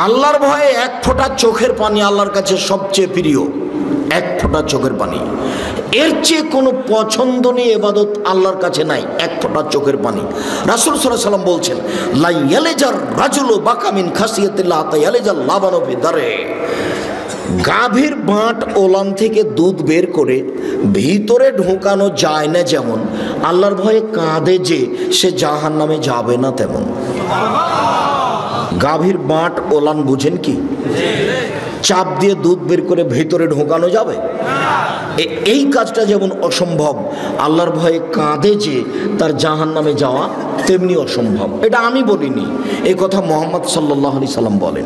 আল্লাহর ভয়ে এক ফোঁটা চোখের পানি আল্লাহর কাছে সবচেয়ে প্রিয়। এক ফোঁটা চোখের পানি, এর চেয়ে কোনো পছন্দনীয় ইবাদত আল্লাহর কাছে নাই। এক ফোঁটা চোখের পানি। রাসূল সাল্লাল্লাহু আলাইহি ওয়াসাল্লাম বলছেন, লা ইয়ালিজার রাজুলু বাকা মিন খাসিয়াতিল্লাহ তা ইয়ালিজাল লাবানু ফি দারে। গাভীর বাঁট ওলান থেকে দুধ বের করে ভিতরে ঢোকানো যায় না যেমন, আল্লাহর ভয়ে কাঁদে যে সে জাহান্নামে যাবে না তেমন। গাভীর বাঁট ওলান বুঝেন কি? চাপ দিয়ে দুধ বের করে ভেতরে ঢোকানো যাবে? এই কাজটা যেমন অসম্ভব, আল্লাহর ভয়ে কাঁদে যে তার জাহান্নামে যাওয়া তেমনি অসম্ভব। এটা আমি বলিনি, এই কথা মুহাম্মদ সাল্লাল্লাহু আলাইহি সাল্লাম বলেন।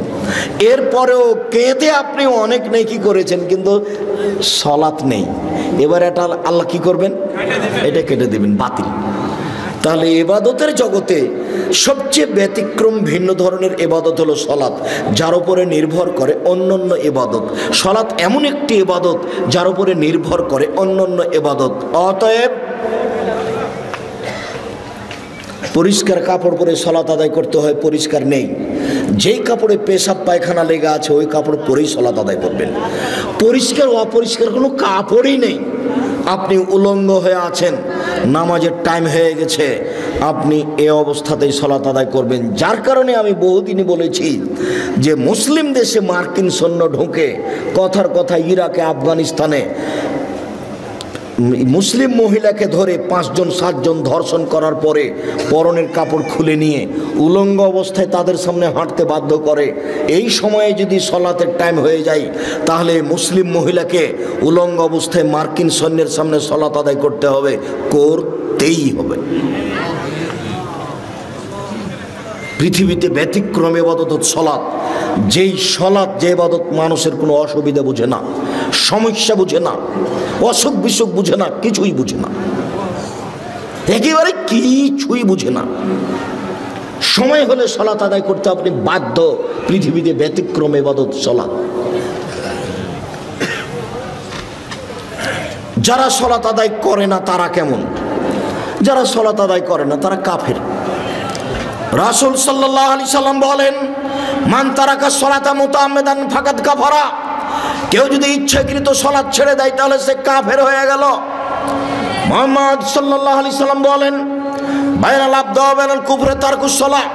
এরপরেও কেঁদে আপনি অনেক নেকি করেছেন, কিন্তু সালাত নেই। এবার এটা আল্লাহ কি করবেন? এটা কেটে দেবেন, বাতিল। তাহলে ইবাদতের জগতে সবচেয়ে ব্যতিক্রম ভিন্ন ধরনের ইবাদত হলো সালাত, যার উপরে নির্ভর করে অন্যান্য ইবাদত। সালাত এমন একটি ইবাদত যার উপরে নির্ভর করে অন্যান্য ইবাদত। অতএব পরিষ্কার কাপড় পরে সালাত আদায় করতে হয়, পরিষ্কার নেই। যেই কাপড়ে পেশাব পায়খানা লেগে আছে ওই কাপড় পরেই সালাত আদায় করবেন। পরিষ্কার অপরিষ্কার কোনো কাপড়ই নেই। আপনি উলঙ্গ হয়ে আছেন, নামাজের টাইম হয়ে গেছে, আপনি এ অবস্থাতেই সালাত আদায় করবেন। যার কারণে আমি বহুদিনই বলেছি যে মুসলিম দেশে মার্কিন সৈন্য ঢুকে, কথার কথা ইরাকে আফগানিস্তানে মুসলিম মহিলাকে ধরে 5 জন 7 জন ধর্ষণ করার পরে পরনের কাপড় খুলে নিয়ে উলঙ্গ অবস্থায় তাদের সামনে হাঁটতে বাধ্য করে। এই সময়ে যদি সালাতের টাইম হয়ে যায়, তাহলে মুসলিম মহিলাকে উলঙ্গ অবস্থায় মার্কিন সৈন্যের সামনে সালাত আদায় করতে হবে, করতেই হবে। পৃথিবীতে ব্যতিক্রম ইবাদত সালাত। যেই সালাত, যে ইবাদত মানুষের কোনো অসুবিধা বুঝে না, সমস্যা বুঝে না, অসুখ বিসুখ বুঝে না, কিছুই বুঝে না, একেবারে কিছুই বুঝে না। সময় হলে সালাত আদায় করতে আপনি বাধ্য। পৃথিবীতে ব্যতিক্রম ইবাদত সালাত। যারা সালাত আদায় করে না তারা কেমন? যারা সালাত আদায় করে না তারা কাফের। রাসূল সাল্লাল্লাহু আলাইহি সাল্লাম বলেন, মান তারাকা সালাতা মুতাআম্মিদান ফাকাদ কাফারা। কেউ যদি ইচ্ছাকৃত সালাত ছেড়ে দেয় তাহলে সে কাফের হয়ে গেল। মুহাম্মদ সাল্লাল্লাহু আলাইহি সাল্লাম বলেন, বাইনাল আবদি ওয়া বাইনাল কুফরি তারকুস সালাহ।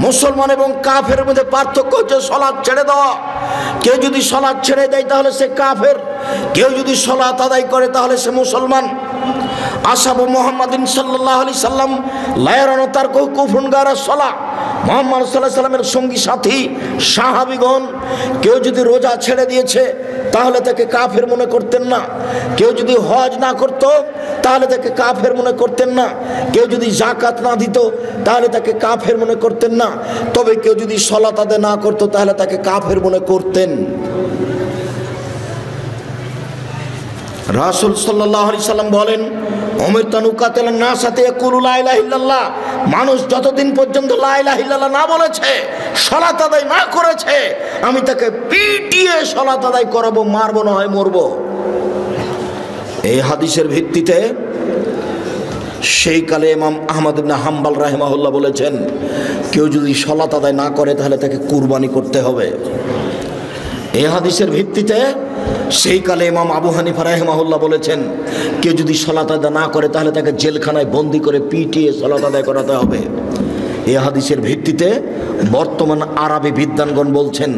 মুসলমান এবং কাফের মধ্যে পার্থক্য হচ্ছে সালাত ছেড়ে দেওয়া। কেউ যদি সালাত ছেড়ে দেয় তাহলে সে কাফের, কেউ যদি সালাত আদায় করে তাহলে সে মুসলমান। আসহাবু মুহাম্মাদিন সাল্লাল্লাহু আলাইহি সাল্লাম লা ইয়ারাউনা তারকু কুফরুন গায়রা সালাহ। মুহাম্মদ সাল্লাল্লাহু আলাইহি সাল্লামের সঙ্গী সাথী সাহাবীগণ কেউ যদি রোজা ছেড়ে দিয়েছে তাহলে তাকে কাফের মনে করতেন না। কেউ যদি হজ না করত তাহলে তাকে কাফের মনে করতেন না। কেউ যদি যাকাত না দিত তাহলে তাকে কাফের মনে করতেন না। তবে কেউ যদি সালাত আদায় না করত তাহলে তাকে কাফের মনে করতেন। রাসূল সাল্লাল্লাহু আলাইহি সাল্লাম বলেন, উমিরতু আন উকাতিলান নাস হাত্তা ইয়াকুলু লা ইলাহা ইল্লাল্লাহ। মানুষ যতদিন পর্যন্ত লা ইলাহা ইল্লাল্লাহ না বলেছে, সালাত আদায় না করেছে, আমি তাকে পিটিয়ে সালাত আদায় করাবো, মারবো না হয় মরবো। এই হাদিসের ভিত্তিতে সেই কালে ইমাম আহমদ ইবনে হাম্বল রাহিমাহুল্লাহ বলেছেন, কেউ যদি সালাত আদায় না করে তাহলে তাকে কুরবানি করতে হবে। এই হাদিসের ভিত্তিতে সেই কালে ইমাম আবু হানিফা রাহিমাহুল্লাহ বলেছেন, কেউ যদি সালাত আদায় না করে তাহলে তাকে জেলখানায় বন্দি করে পিটিয়ে সালাত আদায় করাতে হবে। এই হাদিসের ভিত্তিতে বর্তমান আরবি বিদ্বানগণ বলছেন,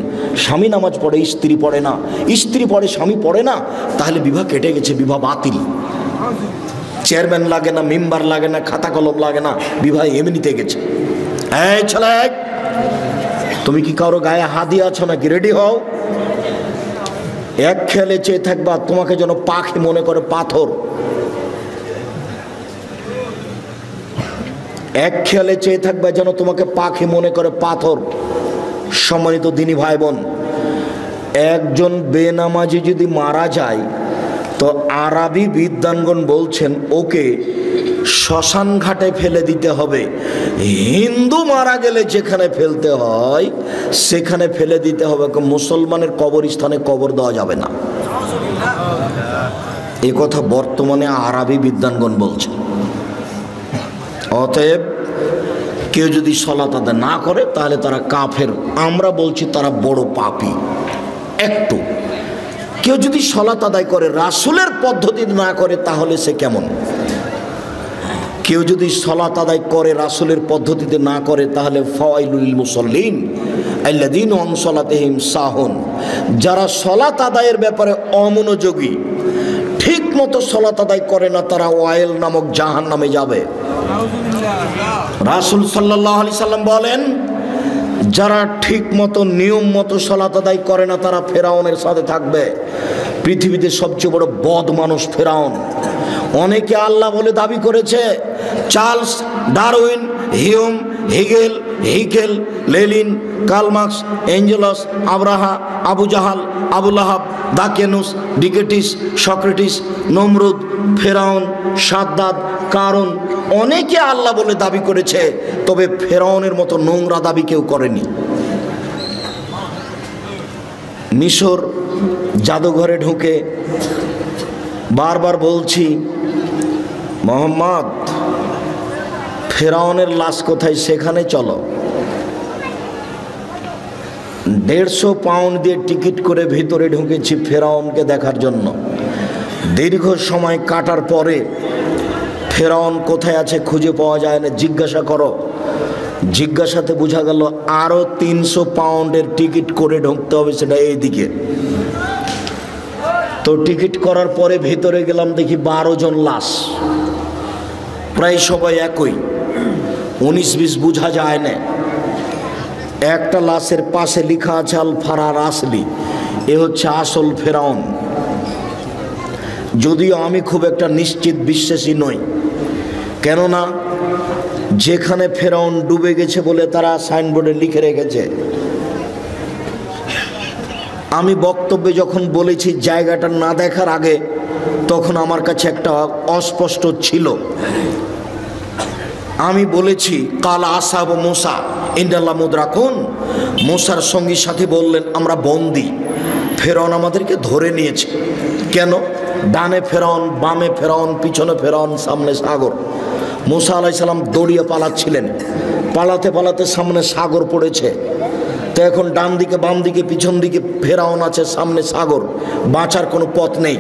স্বামী নামাজ পড়ে স্ত্রী পড়ে না, স্ত্রী পড়ে স্বামী পড়ে না, তাহলে বিবাহ কেটে গেছে, বিবাহ বাতিল। চেয়ারম্যান লাগে না, মেম্বার লাগে না, খাতা কলম লাগে না, বিবাহ এমনিতে গেছে। এই ছেলে, তুমি কি কারো গায়ে হাত দিয়ে আছো নাকি? রেডি হও। এক খেয়ালে চেয়ে থাকবা তোমাকে যেন পাখি মনে করে পাথর। এক খেয়ালে চেয়ে থাকবা যেন তোমাকে পাখি মনে করে পাথর। সম্মানিত দিনী ভাই বোন, একজন বেনামাজি যদি মারা যায় তো আরবি বিদ্বানগণ বলছেন ওকে শ্মশান ঘাটে ফেলে দিতে হবে। হিন্দু মারা গেলে যেখানে ফেলতে হয় সেখানে ফেলে দিতে হবে, মুসলমানের কবরস্থানে কবর দেওয়া যাবে না। এই কথা বর্তমানে আরবি বিদ্বানগণ বলছেন। অতএব কেউ যদি সালাত আদায় না করে তাহলে তারা কাফের, আমরা বলছি তারা বড় পাপী। একটু কেউ যদি সালাত আদায় করে রাসূলের পদ্ধতি না করে তাহলে সে কেমন? কেউ যদি সালাত আদায় করে রাসূলের পদ্ধতিতে না করে তাহলে ফাওয়াইলুল লিল মুসাল্লিন আল্লাযীনা আন সালাতিহিম সাহুন, যারা সালাত আদায়ের ব্যাপারে অমনোযোগী, ঠিক মতো সালাত আদায় করে না, তারা ওয়াইল নামক জাহান্নামে যাবে। রাসূল সাল্লাল্লাহু আলাইহি সাল্লাম বলেন, যারা ঠিক মতো নিয়ম মতো সালাত আদায় করে না তারা ফেরাউনের সাথে থাকবে। পৃথিবীতে সবচেয়ে বড় বদ মানুষ ফেরাউন। অনেকে আল্লাহ বলে দাবি করেছে। Charles Darwin, Hume, Hegel, Haeckel, Lenin, Karl Marx, Engels, আব্রাহা, আবু জাহাল, আবু লাহাব, দাকেনুস, ডিকেটিস, সক্রেটিস, নমরুদ, ফেরাউন, সাদ্দাদ, কারুন, অনেকে আল্লাহ বলে দাবি করেছে, তবে ফেরাউনের মতো নোংরা দাবি কেউ করেনি। মিশর জাদুঘরে ঢুকে বারবার বলছি, মোহাম্মদ, ফেরাউনের লাশ কোথায় সেখানে চলো। 150 পাউন্ড দিয়ে টিকিট করে ভিতরে ঢুকেছি ফেরাউনকে দেখার জন্য। দীর্ঘ সময় কাটার পরে ফেরাউন কোথায় আছে খুঁজে পাওয়া যায় না। জিজ্ঞাসা করো, জিজ্ঞাসাতে বোঝা গেল আরও 300 পাউন্ডের টিকিট করে ঢুকতে হবে, সেটা এইদিকে। তো টিকিট করার পরে ভিতরে গেলাম, দেখি 12 জন লাশ, প্রায় সবাই একই, 19-20 বোঝা যায় না। একটা লাশের পাশে লেখা আছে আল ফারার আসলি, এ হচ্ছে আসল ফেরাউন। যদিও আমি খুব একটা নিশ্চিত বিশ্বাসী নই, কেননা যেখানে ফেরাউন ডুবে গেছে বলে তারা সাইনবোর্ডে লিখে রেখেছে। আমি বক্তব্যে যখন বলেছি জায়গাটা না দেখার আগে, তখন আমার কাছে একটা অস্পষ্ট ছিল। আমি বলেছি কাল আসাব মুসা ইন্দাল্লাহ মুদরাকুন, মুসার সঙ্গী সাথী বললেন আমরা বন্দি, ফেরাউন আমাদেরকে ধরে নিয়েছে। কেন? ডানে ফেরাউন, বামে ফেরাউন, পিছনে ফেরাউন, সামনে সাগর। মুসা আলাইহিস সালাম দৌড়িয়ে পালাচ্ছিলেন, পালাতে পালাতে সামনে সাগর পড়েছে। তো এখন ডান দিকে বাম দিকে পিছন দিকে ফেরাউন আছে, সামনে সাগর, বাঁচার কোনো পথ নেই।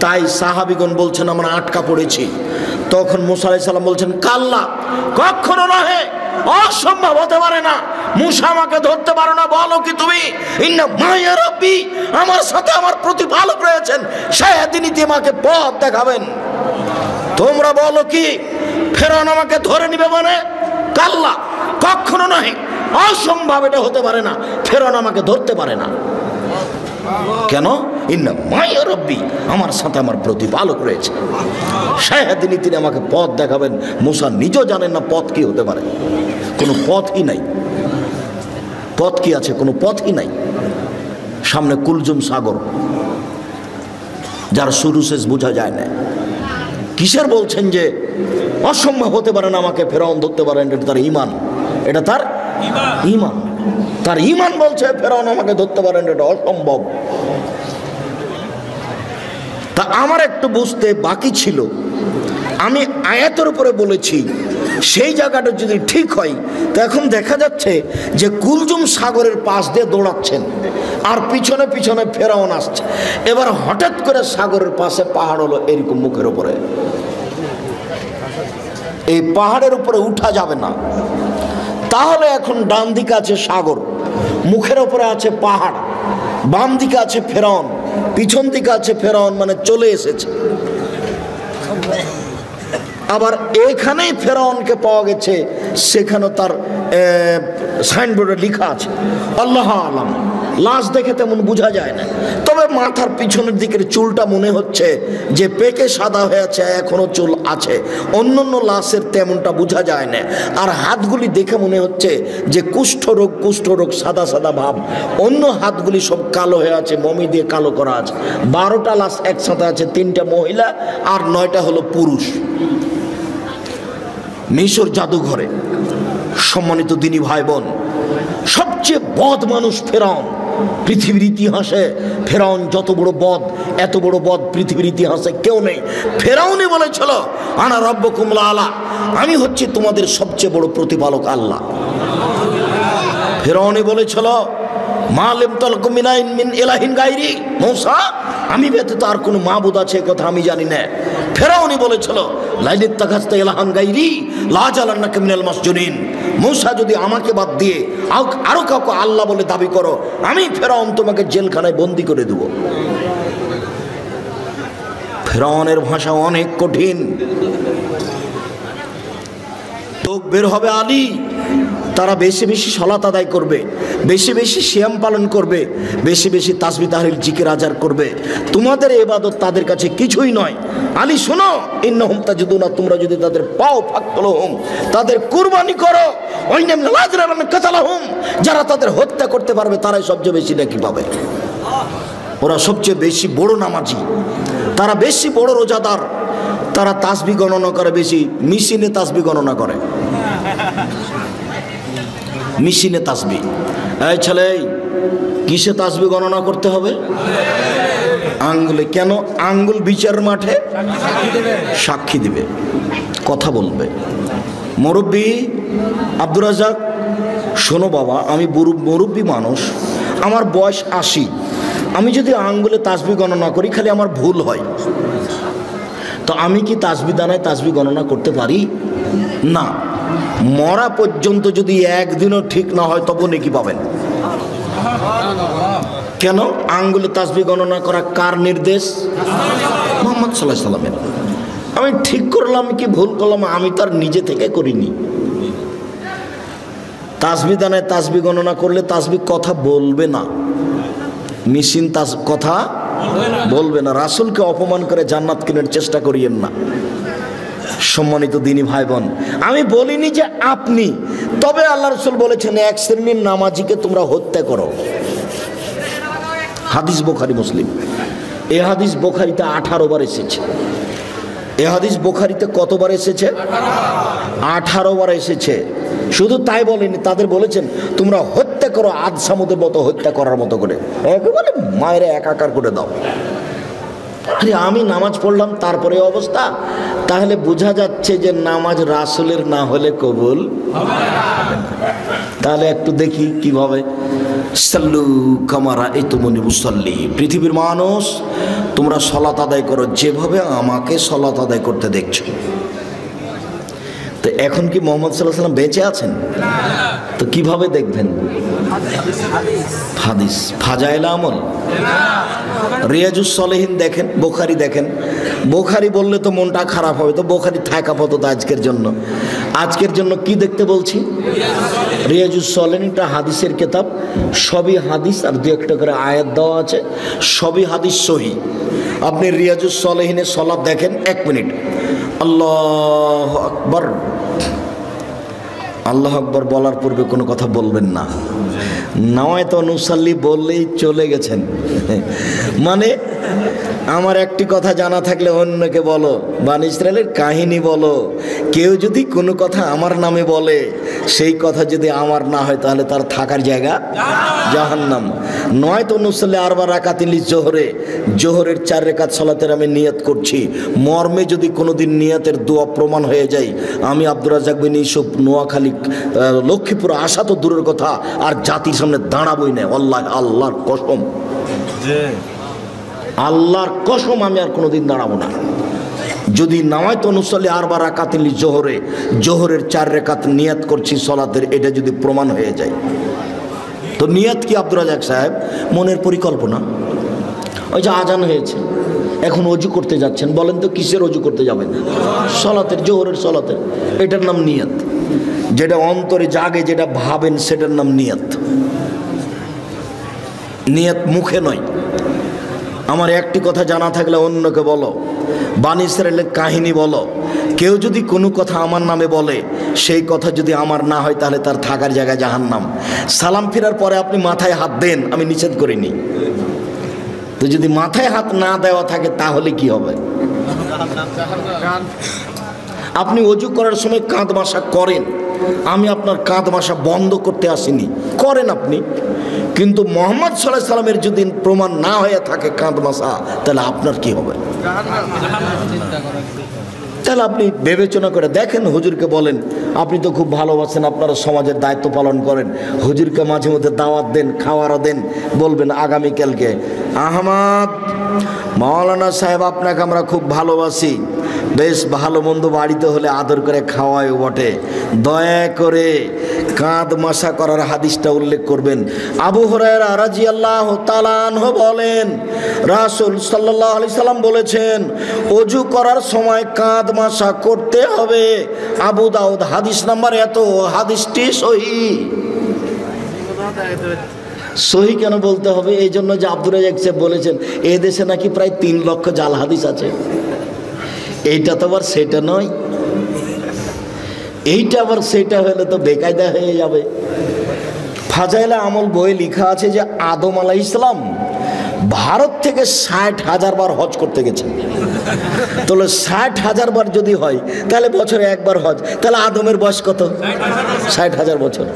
তাই সাহাবিগণ বলছেন আমরা আটকা পড়েছি। তখন মুসা আলাইহিস সালাম বলছেন কাল্লা, কখনো নহে, অসম্ভব হতে পারে না, মুসা আমাকে ধরতে পারো না। বলো কি তুমি? ইন্না মায়া রাব্বি, আমার সাথে আমার প্রতিপালক রয়েছেন, সেদিনই তিনি আমাকে পথ দেখাবেন। তোমরা বলো কি ফেরাউন আমাকে ধরে নিবে? মানে কাল্লা, কখনো নহে, অসম্ভব, এটা হতে পারে না, ফেরাউন আমাকে ধরতে পারে না। কেন? ইন্না মায়া রাব্বি, আমার সাথে আমার প্রতিপালক রয়েছে, সেদিনই তিনি আমাকে পথ দেখাবেন। মুসা নিজেও জানেন না পথ কি হতে পারে, কোনো পথই নাই। পথ কি আছে? কোনো পথই নাই। সামনে কুলজুম সাগর, যার শুরু শেষ বোঝা যায় না। কিসের বলছেন যে অসম্ভব হতে পারে না আমাকে ফেরাউন ধরতে পারেন? এটা তার ঈমান, এটা তার ঈমান, তার ঈমান বলছে ফেরাউন আমাকে ধরতে পারেন, এটা অসম্ভব। তা আমার একটু বুঝতে বাকি ছিল। আমি আয়াতের উপরে বলেছি, সেই জায়গাটা যদি ঠিক হয়, তো এখন দেখা যাচ্ছে যে কুলজুম সাগরের পাশ দিয়ে দৌড়াচ্ছেন আর পিছনে পিছনে ফেরাউন আসছে। এবার হঠাৎ করে সাগরের পাশে পাহাড় হলো এরকম মুখের উপরে, এই পাহাড়ের উপরে উঠা যাবে না। তাহলে এখন ডান দিকে আছে সাগর, মুখের উপরে আছে পাহাড়, বাম দিকে আছে ফেরাউন, পিছন দিকে আছে ফেরাউন, মানে চলে এসেছে। আবার এখানেই ফেরাউনকে পাওয়া গেছে, সেখানেও তার সাইনবোর্ডে লেখা আছে আল্লাহ আলাম। লাশ দেখে তেমন বোঝা যায় না, তবে মাথার পিছনের দিকের চুলটা মনে হচ্ছে যে পেকে সাদা হয়ে আছে, এখনো চুল আছে। অন্যান্য লাশের তেমনটা বোঝা যায় না। আর হাতগুলি দেখে মনে হচ্ছে যে কুষ্ঠরোগ সাদা সাদা ভাব। অন্য হাতগুলি সব কালো হয়ে আছে, মমি দিয়ে কালো করা আছে। 12টা লাশ একসাথে আছে, 3টা মহিলা আর 9টা হলো পুরুষ। মিশর জাদুঘরে। সম্মানিত দিনী ভাই বোন, সবচেয়ে বদ মানুষ ফেরাউন। পৃথিবীর ইতিহাসে ফেরাউন যত বড় বদ, এত বড় বদ পৃথিবীর ইতিহাসে কেউ নেই। ফেরাউনই বলেছিল আনা রাব্বুকুমুল আলা, আমি হচ্ছি তোমাদের সবচেয়ে বড় প্রতিপালক আল্লাহ। ফিরআউন বলেছিল মা লিম তালকুম মিন ইলাহিন গায়রি, মূসা আমি ব্যতীত আর কোনো মাবুদ আছে কথা আমি জানি না। ফিরআউন বলেছিল লাইনিত্তাখাযতা ইলাহান গায়রি লাজালান্নাকা মিনাল মাসজুনিন, মূসা যদি আমাকে বাদ দিয়ে আরো কাউকে আল্লাহ বলে দাবি করো, আমি ফিরআউন তোমাকে জেলখানায় বন্দী করে দেব। ফিরআউনের ভাষা অনেক কঠিন। লোক বের হবে আলী, তারা বেশি বেশি সালাত আদায় করবে, বেশি বেশি সিয়াম পালন করবে, বেশি বেশি তাসবিহ তাহলিল জিকির আজকার করবে। তোমাদের ইবাদত তাদের কাছে কিছুই নয়। আলী শোনো, ইন্নাহুম তাজিদুনা, তোমরা যদি তাদের পাও ফাকতুলহুম, তাদের কুরবানি করো। ওয়াইনাম লাযরামান কাতালাহুম, যারা তাদের হত্যা করতে পারবে তারাই সবচেয়ে বেশি নেকি পাবে। ওরা সবচেয়ে বেশি বড় নামাজি, তারা বেশি বড় রোজাদার, তারা তাসবিহ গণনা করে বেশি, মেশিনে তাসবিহ গণনা করে, মেশিনে তাসবিহ। এই ছেলে, কিসে তাসবিহ গণনা করতে হবে? আঙ্গুলে। কেন? আঙ্গুল বিচার মাঠে সাক্ষী দিবে, কথা বলবে। মুরব্বী আব্দুর রাজ্জাক, শোনো বাবা, আমি মুরব্বী মানুষ, আমার বয়স 80, আমি যদি আঙ্গুলে তাসবিহ গণনা করি খালি আমার ভুল হয়, তো আমি কি তাসবিহ দানায় তাসবিহ গণনা করতে পারি? না। মরা পর্যন্ত যদি একদিনও ঠিক না হয় তবু নেকি পাবেন। কেন? আঙ্গুলে তাসবিহ গণনা করা কার নির্দেশ? মুহাম্মদ সাল্লাল্লাহু আলাইহি সাল্লামের। আমি ঠিক করলাম কি ভুল করলাম আমি তার নিজে থেকে করিনি। তাসবিহ দানায় তাসবিহ গণনা করলে তাসবিহ কথা বলবে না, মেশিন কথা বলবে না। রাসূলকে অপমান করে জান্নাত কেনার চেষ্টা করিয়েন না। সম্মানিত দিনী ভাই বোন, আমি বলিনি যে আপনি, তবে আল্লাহ রাসূল বলেছেন এক শ্রেণীর নামাজিকে তোমরা হত্যা করো। হাদিস বুখারী মুসলিম। এই হাদিস বুখারীতে 18 বার এসেছে। এই হাদিস বুখারীতে কতবার এসেছে? 18 বার এসেছে। শুধু তাই বলেনি, তাদের বলেছেন তোমরা হত্যা করো, আদ সামুদের মতো হত্যা করার মতো করে, একেবারে মায়েরা একাকার করে দাও। আরে আমি নামাজ পড়লাম তারপরে অবস্থা, তাহলে বোঝা যাচ্ছে যে নামাজ রাসূলের না হলে কবুল হবে না। তাহলে একটু দেখি কিভাবে। সাল্লু কামা রাআইতুমুনি উসাল্লি, পৃথিবীর মানুষ তোমরা সালাত আদায় করো যেভাবে আমাকে সালাত আদায় করতে দেখছো। তো এখন কি মুহাম্মদ সাল্লাল্লাহু আলাইহি সাল্লাম বেঁচে আছেন? তো কিভাবে দেখবেন? হাদিস, ফাজাইল আমল, রিয়াজুস সলিহিন দেখেন, বুখারী দেখেন। বুখারী বললে তো মনটা খারাপ হবে, তো বুখারী থাকা পথ আজকের জন্য। আজকের জন্য কি দেখতে বলছি? রিয়াজুস সলিহিন, একটা হাদিসের কিতাব, সবই হাদিস আর দু একটা করে আয়াত দেওয়া আছে, সবই হাদিস সহিহ। আপনি রিয়াজুস সলিহিনের সালাত দেখেন, 1 মিনিট। আল্লাহু আকবার, আল্লাহু আকবার বলার পূর্বে কোনো কথা বলবেন না। নাওয়াইতু নুসাল্লি বললেই চলে গেছেন। মানে আমার একটি কথা জানা থাকলে অন্যকে বলো, বনি ইসরায়েলের কাহিনী বলো। কেউ যদি কোনো কথা আমার নামে বলে, সেই কথা যদি আমার না হয় তাহলে তার থাকার জায়গা জাহান্নাম। নয়তো নুসাল্লি আরবা রাকাতিন লিজোহরে, জোহরের 4 রাকাত সালাতের আমি নিয়ত করছি, মর্মে যদি কোনোদিন নিয়তের দোয়া প্রমাণ হয়ে যায়, আমি আব্দুর রাজ্জাক বিন ইউসুফ নোয়াখালী লক্ষ্মীপুর আসা তো দূরের কথা, আর জাতির সামনে দাঁড়াবই না। আল্লাহর কসম, আল্লাহর কসম, আমি আর কোনোদিন দাঁড়াবো না। যদি নাওয়াইতু নুসাল্লি আরবা রাকাতিন লিজোহরে, জোহরের 4 রাকাত নিয়ত করছি সলাতের, এটা যদি প্রমাণ হয়ে যায়। তো নিয়ত কি আব্দুর রাজ্জাক সাহেব? মনের পরিকল্পনা। ওই যে আজান হয়েছে, এখন অজু করতে যাচ্ছেন, বলেন তো কিসের অজু করতে যাবেন? সলাতের, জোহরের সলাতের। এটার নাম নিয়ত। যেটা অন্তরে জাগে, যেটা ভাবেন, সেটার নাম নিয়ত। নিয়ত মুখে নয়। আমার একটি কথা জানা থাকলে অন্যকে বলো, বনি ইসরায়েলের কাহিনী বলো। কেউ যদি কোনো কথা আমার নামে বলে, সেই কথা যদি আমার না হয় তাহলে তার থাকার জায়গায় জাহান্নাম। সালাম ফেরার পরে আপনি মাথায় হাত দেন, আমি নিষেধ করিনি। তো যদি মাথায় হাত না দেওয়া থাকে তাহলে কি হবে? আপনি অজু করার সময় কাঁধ মাসা করেন, আমি আপনার কাঁধ মাসা বন্ধ করতে আসিনি, করেন আপনি। কিন্তু মুহাম্মদ সাল্লাল্লাহু আলাইহি সাল্লামের যদি প্রমাণ না হয়ে থাকে কাঁধ মাসা, তাহলে আপনার কি হবে? তাহলে আপনি বিবেচনা করে দেখেন, হুজুরকে বলেন আপনি তো খুব ভালোবাসেন, আপনারা সমাজের দায়িত্ব পালন করেন, হুজুরকে মাঝে মধ্যে দাওয়াত দেন, খাওয়ারও দেন, বলবেন আগামীকালকে আহমদ মাওলানা সাহেব আপনাকে আমরা খুব ভালোবাসি, বেশ ভালো মন্দ বাড়িতে হলে আদর করে খাওয়ায় বটে, দয়া করে কাঁধ মাসা করার হাদিসটা উল্লেখ করবেন। আবু হুরায়রা রাদিয়াল্লাহু তাআলা আনহু বলেন রাসূল সাল্লাল্লাহু আলাইহি সাল্লাম বলেছেন ওযু করার সময় কাঁধ মাসা করতে হবে। আবু দাউদ হাদিস নাম্বার এত, হাদিসটি সহিহ। সহি কেন বলতে হবে? এই জন্য যে আব্দুর রাজ্জাক সাহেব বলেছেন এ দেশে নাকি প্রায় 3 লক্ষ জাল হাদিস আছে। এইটা তো আবার সেটা নয়, এইটা আবার সেটা হলে তো বেকায়দা হয়ে যাবে। ফাজাইলে আমল বইয়ে লেখা আছে যে আদম আলাইহিস সালাম ভারত থেকে 60,000 বার হজ করতে গেছেন। তাহলে 60,000 বার যদি হয় তাহলে বছরে একবার হজ, তাহলে আদমের বয়স কত? 60,000 বছর।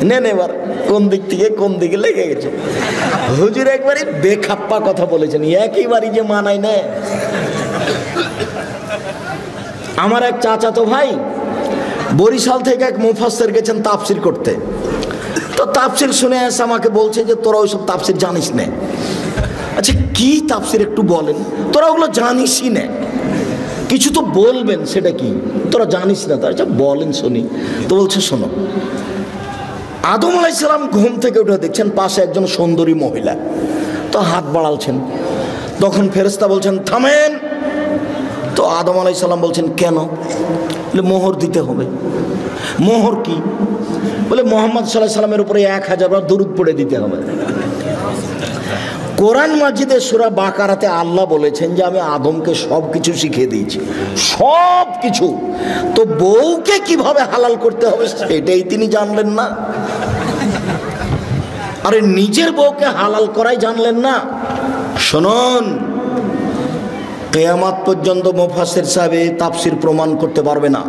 নেন এবার কোন দিক থেকে কোন দিকে লেগে গেছে। হুজুর একবারই বেখাপ্পা কথা বলেছেন, একইবারই যে মানায় না। আমার এক চাচাতো ভাই বরিশাল থেকে এক মুফাসসির গেছেন তাফসির করতে, তো তাফসির শুনে এসে আমাকে বলছে যে তোরা ওইসব তাফসির জানিস না। আচ্ছা কি তাফসির একটু বলেন, তোরা ওগুলো জানিসই না, কিছু তো বলবেন, সেটা কি তোরা জানিস না? তার আচ্ছা বলেন শুনি। তো বলছে শোনো, আদম আলাইহিস সালাম ঘুম থেকে উঠে দেখছেন পাশে একজন সুন্দরী মহিলা, তো হাত বাড়ালছেন, তখন ফেরেশতা বলছেন থামেন। তো আদম আলাইহিস সালাম বলছেন কেন? বলে মোহর দিতে হবে। মোহর কি? বলে মুহাম্মদ সাল্লাল্লাহু আলাইহি সাল্লামের উপরে 1000 বার দরুদ পড়ে দিতে হবে। কোরআন মাজিদে সূরা বাকারাতে আল্লাহ বলেছেন যে আমি আদমকে সব কিছু শিখিয়ে দিয়েছি, সব কিছু। তো বউকে কিভাবে হালাল করতে হবে সেটাই তিনি জানলেন না? আরে নিজের বউকে হালাল করাই জানলেন না? শুনুন, কিয়ামত পর্যন্ত মুফাসসির সাহেব তাফসির প্রমাণ করতে পারবে না।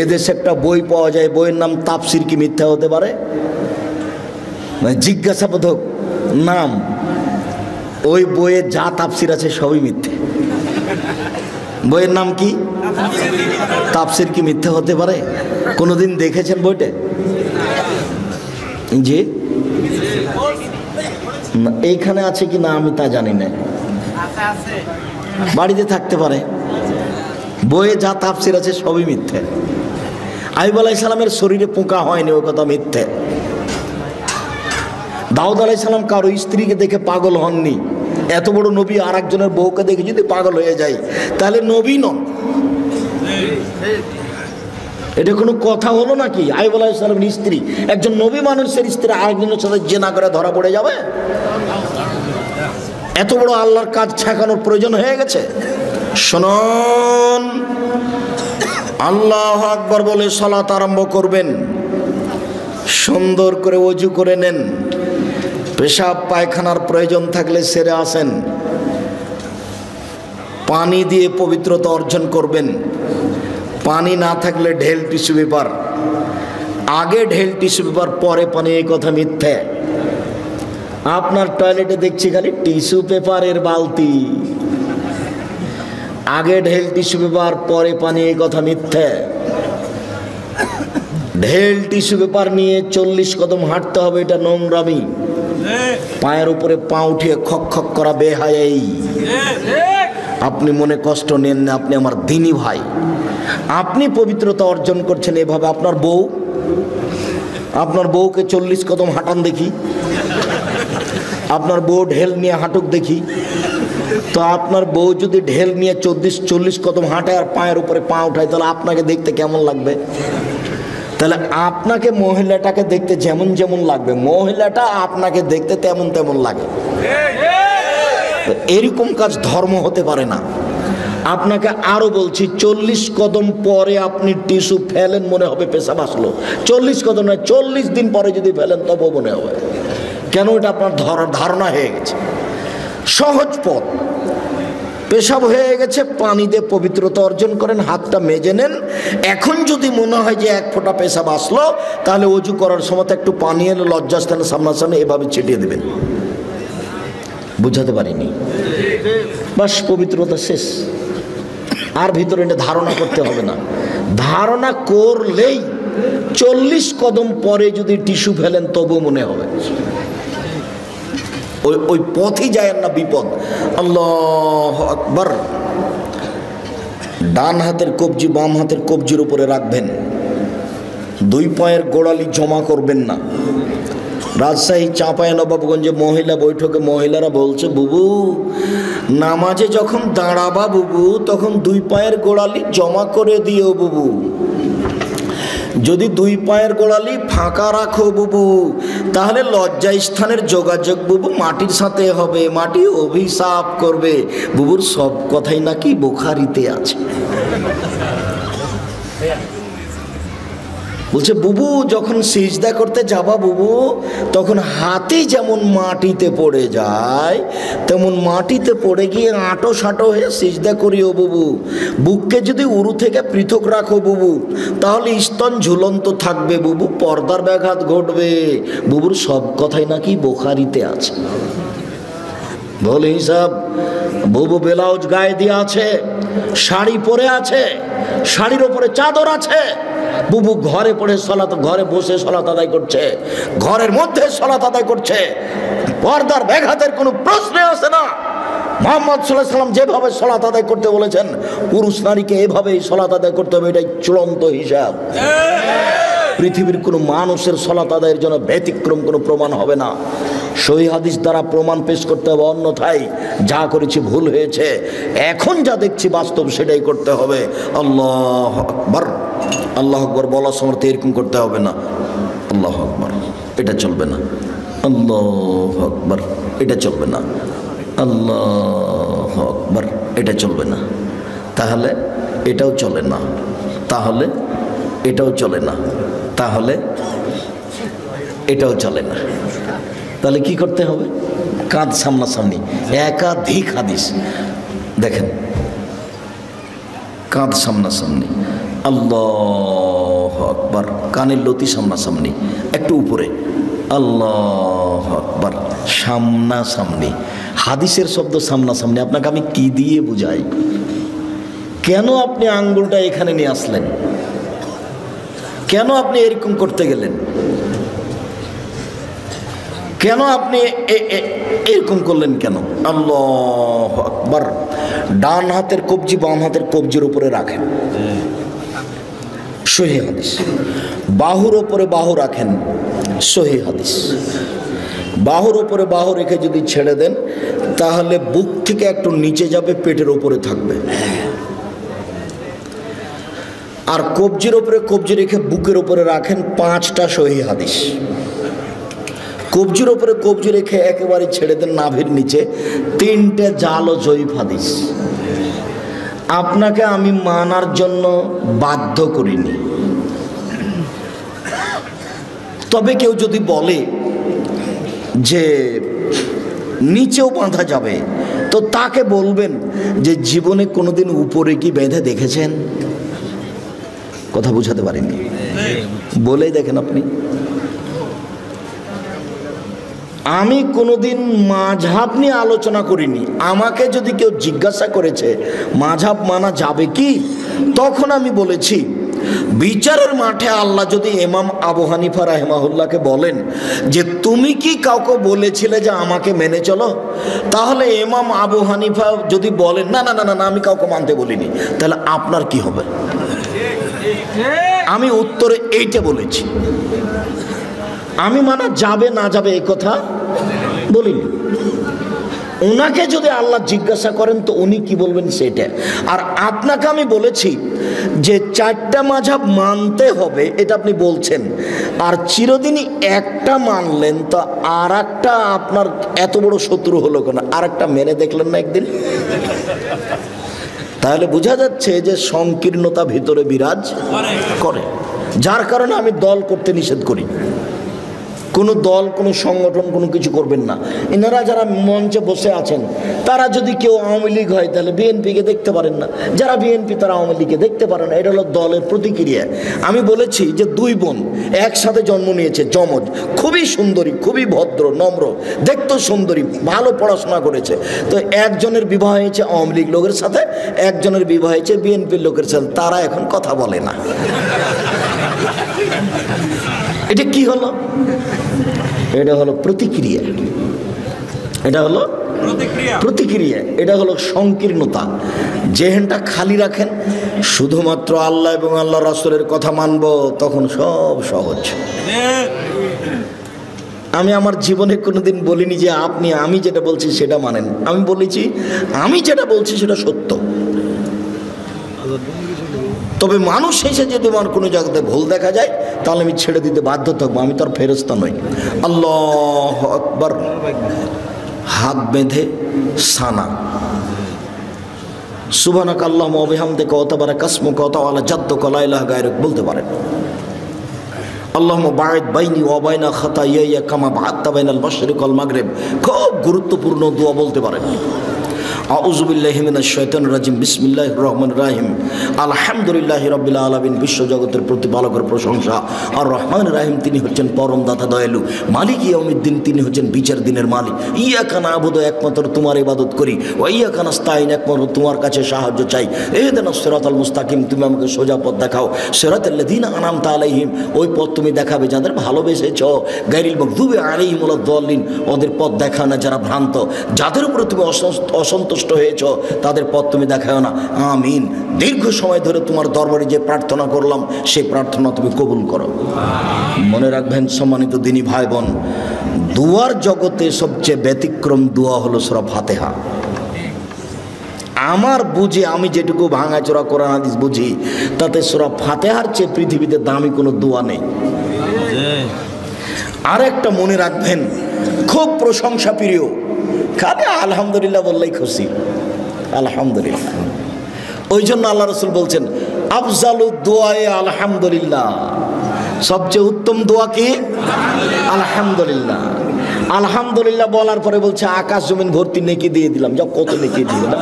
এদেশে একটা বই পাওয়া যায়, বইয়ের নাম তাফসির কি মিথ্যা হতে পারে? জিজ্ঞাসাবোধক নাম, ওই বইয়ে যা তাফসির আছে সবই মিথ্যে। বইয়ের নাম কি? তাফসির কি মিথ্যা হতে পারে? কোনোদিন দেখেছেন বইটা? জি, এইখানে আছে কি না আমি তা জানি না, বাড়িতে থাকতে পারে। বইয়ে যা তাফসির আছে সবই মিথ্যে। আইয়ুব আলাইহিস সালামের শরীরে পোকা হয়নি, ওই কথা মিথ্যে। দাউদ আলাইহিস সালাম কারো স্ত্রীকে দেখে পাগল হননি। এত বড় নবী আর একজনের বউকে দেখে যদি পাগল হয়ে যায় তাহলে নবী নন। এটা কোনো কথা হলো নাকি? আইয়ুব আলাইহিস সালামের স্ত্রী, একজন নবী মানুষের স্ত্রী আরেকজনের সাথে জিনা করে ধরা পড়ে যাবে? এত বড় আল্লাহর কাজ ছেঁকানোর প্রয়োজন হয়ে গেছে? শুনুন, আল্লাহু আকবার বলে সালাত আরম্ভ করবেন, সুন্দর করে ওযু করে নেন, পেশাব পায়খানার প্রয়োজন থাকলে সেরে আসেন, পানি দিয়ে পবিত্রতা অর্জন করবেন। পানি না থাকলে ঢেল টিস্যু পেপার, আগে ঢেল টিস্যু পেপার পরে পানি, এই কথা মিথ্যে। আপনার টয়লেটে দেখছি খালি টিস্যু পেপারের বালতি, আগে ঢেল টিস্যু পেপার পরে পানি, এই কথা মিথ্যে। ঢেল টিস্যু পেপার নিয়ে 40 কদম হাঁটতে হবে, এটা নোংরামি। পায়ের উপরে পা উঠিয়ে খক খক করা বেহায়াই। আপনি মনে কষ্ট নেন না, আপনি আমার দিনী ভাই, আপনি পবিত্রতা অর্জন করছেন এভাবে। আপনার বউকে 40 কদম হাঁটান দেখি, আপনার বউ ঢেল নিয়ে হাঁটুক দেখি। তো আপনার বউ যদি ঢেল নিয়ে 40 কদম হাঁটে আর পায়ের উপরে পা উঠায়, তাহলে আপনাকে দেখতে কেমন লাগবে? তাহলে আপনাকে মহিলাটাকে দেখতে যেমন যেমন লাগবে, মহিলাটা আপনাকে দেখতে তেমন তেমন লাগে। এরকম কাজ ধর্ম হতে পারে না। আপনাকে আরো বলছি, 40 কদম পরে আপনি টিস্যু ফেলেন, মনে হবে পেশাব আসলো। 40 কদম নয়, 40 দিন পরে যদি ফেলেন তবুও মনে হবে। কেন? এটা আপনার ধারণা হয়ে গেছে। সহজ পথ, পেশাব হয়ে গেছে, পানি দিয়ে পবিত্রতা অর্জন করেন, হাতটা মেজে নেন। এখন যদি মনে হয় যে 1 ফোঁটা পেশাব আসলো, তাহলে ওযু করার সময় একটু পানি এনে লজ্জাস্থানে সামনাসামনি এভাবে ছিটিয়ে দেবেন। বুঝাতে পারিনি? বাস, পবিত্রতা শেষ। আর ভিতরে এটা ধারণা করতে হবে না। ধারণা করলেই 40 কদম পরে যদি টিস্যু ফেলেন তবু মনে হবে। ওই পথই যায় না, বিপদ। আল্লাহু আকবার। ডান হাতের কবজি বাম হাতের কবজির উপরে রাখবেন, 2 পায়ের গোড়ালি জমা করবেন না। রাজশাহী চাঁপাইনবাবগঞ্জে মহিলা বৈঠকে মহিলারা বলছে, বুবু নামাজে যখন দাঁড়াবা বুবু তখন 2 পায়ের গোড়ালি জমা করে দিও বুবু। যদি 2 পায়ের গোড়ালি ফাঁকা রাখো বুবু তাহলে লজ্জা স্থানের যোগাযোগ বুবু মাটির সাথে হবে, মাটি অভিশাপ করবে। বুবুর সব কথাই নাকি বুখারীতে আছে। বলছে বুবু যখন সিজদা করতে যাবা বুবু তখন হাতি যেমন মাটিতে পড়ে যায় তেমন মাটিতে পড়ে গিয়ে আঁটো সাঁটো হয়ে সিজদা করিও বুবু। বুককে যদি উরু থেকে পৃথক রাখো বুবু তাহলে স্তন ঝুলন্ত থাকবে বুবু, পর্দার ব্যাঘাত ঘটবে। বুবুর সব কথাই নাকি বুখারীতে আছে। বলে হিসাব, বুবু ব্লাউজ গায়ে দিয়ে আছে, শাড়ি পরে আছে, শাড়ির ওপরে চাদর আছে, বুবু ঘরে পড়ে ঘরে বসে সলাত আদায় করছে, ঘরের মধ্যে সলাত আদায় করছে, পর্দার ব্যাঘাতের কোনো প্রশ্ন আসে না। মুহাম্মদ সাল্লাল্লাহু আলাইহি ওয়াসাল্লাম যেভাবে সলাত আদায় করতে বলেছেন পুরুষ নারীকে এভাবেই সলাত আদায় করতে হবে, এটাই চূড়ান্ত হিসাব। পৃথিবীর কোনো মানুষের সলাত আদায়ের জন্য ব্যতিক্রম কোনো প্রমাণ হবে না। সহিহ হাদিস দ্বারা প্রমাণ পেশ করতে হবে, অন্যথায় যা করেছি ভুল হয়েছে। এখন যা দেখছি বাস্তব সেটাই করতে হবে। আল্লাহু আকবার। আল্লাহু আকবার বলার সময় এরকম করতে হবে না, আল্লাহু আকবার এটা চলবে না, আল্লাহু আকবার এটা চলবে না, আল্লাহু আকবার এটা চলবে না। তাহলে এটাও চলে না, তাহলে এটাও চলে না, তাহলে এটাও চলে না। তাহলে কি করতে হবে? কাঁধ সামনাসামনি, একাধিক হাদিস দেখেন, কাঁধ সামনাসামনি, আল্লাহু আকবার, কানের লতি সামনাসামনি, একটু উপরে, আল্লাহু আকবার, সামনাসামনি। হাদিসের শব্দ সামনাসামনি আপনাকে আমি কি দিয়ে বুঝাই? কেন আপনি আঙ্গুলটা এখানে নিয়ে আসলেন? কেন আপনি এরকম করতে গেলেন? কেন আপনি এরকম করলেন কেন? আল্লাহু আকবার। ডান হাতের কবজি বাম হাতের কবজির উপরে রাখেন, সহিহ হাদিস। বাহুর ওপরে বাহু রাখেন, সহিহ হাদিস। বাহুর ওপরে বাহু রেখে যদি ছেড়ে দেন তাহলে বুক থেকে একটু নিচে যাবে, পেটের ওপরে থাকবে। আর কবজির ওপরে কবজি রেখে বুকের ওপরে রাখেন, 5টা সহিহ হাদিস। কবজির ওপরে কবজি রেখে একেবারে ছেড়ে দেন নাভির নিচে, 3টে জাল ও জয়ীফ হাদিস। আপনাকে আমি মানার জন্য বাধ্য করিনি, তবে কেউ যদি বলে যে নিচেও বাঁধা যাবে তো তাকে বলবেন যে জীবনে কোনোদিন উপরে কি বেঁধে দেখেছেন? কথা বুঝাতে পারেননি, বলেই দেখেন আপনি। আমি কোনোদিন মাযহাব নিয়ে আলোচনা করিনি। আমাকে যদি কেউ জিজ্ঞাসা করেছে মাযহাব মানা যাবে কি, তখন আমি বলেছি বিচারের মাঠে আল্লাহ যদি ইমাম আবু হানিফা রাহিমাহুল্লাহকে বলেন যে তুমি কি কাউকে বলেছিলে যে আমাকে মেনে চলো, তাহলে ইমাম আবু হানিফা যদি বলেন না না না না আমি কাউকে মানতে বলিনি, তাহলে আপনার কি হবে? আমি উত্তরে এইটা বলেছি। আমি মানা যাবে না যাবে এই কথা বলিনি। ওনাকে যদি আল্লাহ জিজ্ঞাসা করেন তো উনি কি বলবেন সেটা। আর আপনাকে আমি বলেছি যে 4টা মাযহাব মানতে হবে, এটা আপনি বলছেন, আর চিরদিনই একটা মানলেন, তো আর একটা আপনার এত বড় শত্রু হলো কেন? আর একটা মেনে দেখলেন না একদিন? তাহলে বোঝা যাচ্ছে যে সংকীর্ণতা ভিতরে বিরাজ করে, যার কারণে আমি দল করতে নিষেধ করি। কোনো দল, কোনো সংগঠন, কোনো কিছু করবেন না। এনারা যারা মঞ্চে বসে আছেন, তারা যদি কেউ আওয়ামী লীগ হয় তাহলে বিএনপিকে দেখতে পারেন না, যারা বিএনপি তারা আওয়ামী লীগকে দেখতে পারে না। এটা হলো দলের প্রতিক্রিয়া। আমি বলেছি যে দুই বোন একসাথে জন্ম নিয়েছে, যমজ, খুবই সুন্দরী, খুবই ভদ্র, নম্র, দেখতেও সুন্দরী, ভালো পড়াশোনা করেছে। তো একজনের বিবাহ হয়েছে আওয়ামী লীগ লোকের সাথে, একজনের বিবাহ হয়েছে বিএনপির লোকের সাথে। তারা এখন কথা বলে না। এটা কি হলো? এটা হলো প্রতিক্রিয়া। এটা হলো প্রতিক্রিয়া। এটা হলো সংকীর্ণতা। যেহেনটা খালি রাখেন, শুধুমাত্র আল্লাহ এবং আল্লাহ রাসূলের কথা মানব, তখন সব সহজ। আমি আমার জীবনে কোনোদিন বলিনি যে আপনি আমি যেটা বলছি সেটা মানেন। আমি বলেছি আমি যেটা বলছি সেটা সত্য। তবে মানুষ এসে যদি আমার কোনো জায়গাতে ভুল দেখা যায় তাহলে আমি ছেড়ে দিতে বাধ্য থাকবো। আমি তার ফেরেশতা নই। আল্লাহু আকবার। হাত বেঁধে সানা সুবহানাকা আল্লাহুম্মা ওয়া বিহামদিকা ওয়া তাবারাকা ইসমুকা ওয়া তাআলা জাদ্দুকা লা ইলাহা গায়রুক বলতে পারেন। আল্লাহুম্মা বা'id বাইনি ওয়া বাইনা খাতায়ায়া কামা বা'আদতা বাইনাল মাশরিক ওয়াল মাগরিব। খুব গুরুত্বপূর্ণ দোয়া বলতে পারেন। আউযু বিল্লাহি মিনাশ শাইতানির রাজিম। বিসমিল্লাহির রহমানির রহিম। আলহামদুলিল্লাহি রাব্বিল আলামিন। বিশ্ব জগতের প্রতিপালকের প্রশংসা। আর রহমানির রহিম, তিনি হচ্ছেন পরম দাতা দয়ালু। মালিক ইয়াউমিদ্দিন, তিনি হচ্ছেন বিচার দিনের মালিক। ইয়াকা না'বুদু, একমাত্র তোমার ইবাদত করি। ওয়া ইয়াকা নাস্তাইন, একমাত্র তোমার কাছে সাহায্য চাই। ইহদিনাস সিরাতাল মুস্তাকিম, তুমি আমাকে সোজা পথ দেখাও। সিরাতাল লাযিনা আন'আমতা আলাইহিম, ওই পথ তুমি দেখাবে যাদের ভালোবেসেছো। গায়রিল মাগদুবি আলাইহিম ওয়ালাদ দাল্লিন, ওদের পথ দেখাও না যারা ভ্রান্ত। যাদের উপরে তুমি অসন্তুষ্ট হয়েছ তাদের পথ তুমি দেখাও না। আমিন। দীর্ঘ সময় ধরে তোমার দরবারে যে প্রার্থনা করলাম সেই প্রার্থনা তুমি কবুল করো। মনে রাখবেন সম্মানিত দিনী ভাই বোন, দুয়ার জগতে সবচেয়ে ব্যতিক্রম দোয়া হলো সূরা ফাতিহা। আমার বুঝে, আমি যেটুকু ভাঙাচোরা কোরআন হাদিস বুঝি, তাতে সূরা ফাতিহার চেয়ে পৃথিবীতে দামি কোনো দোয়া নেই। আর একটা মনে রাখবেন, খুব প্রশংসা প্রিয়, খালি আলহামদুলিল্লাহ বললেই খুশি। আলহামদুলিল্লাহ। ওই জন্য আল্লাহ রাসূল বলছেন আফজালু দুআয়ে আলহামদুলিল্লাহ, সবচেয়ে উত্তম দোয়া কি? আলহামদুলিল্লাহ। আলহামদুলিল্লাহ বলার পরে বলছে আকাশ জমিন ভর্তি নেকি দিয়ে দিলাম। যাও, কত নেকি দিয়ে দিলাম।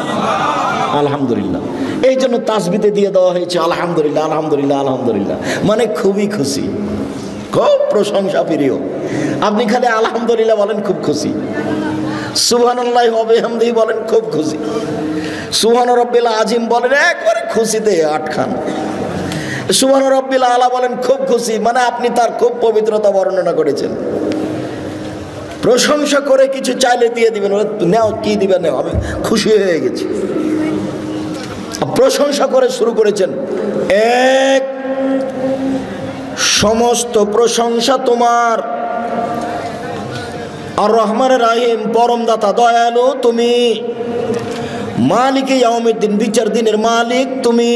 আলহামদুলিল্লাহ। এই জন্য তাসবিতে দিয়ে দেওয়া হয়েছে আলহামদুলিল্লাহ, আলহামদুলিল্লাহ, আলহামদুলিল্লাহ, মানে খুবই খুশি, খুব প্রশংসা প্রিয়। আপনি খালি আলহামদুলিল্লাহ বলেন, খুব খুশি। সুবহানাল্লাহি ওয়া বিহামদিহি বলেন, খুব খুশি। সুবহান রাব্বিল আযীম বলেন, একবারে খুশিতে আটখান। সুবহান রাব্বিল আলা বলেন, খুব খুশি, মানে আপনি তার খুব পবিত্রতা বর্ণনা করেছেন। প্রশংসা করে কিছু চাইলে দিয়ে দিবেন, নাও কি দিবেন, নাও, আমি খুশি হয়ে গেছি। প্রশংসা করে শুরু করেছেন, এক সমস্ত প্রশংসা তোমার, আর রহমানের রহিম, পরম দাতা দয়ালু তুমি, মালিকে ইয়াউমিদ্দিন, বিচার দিনের মালিক তুমি।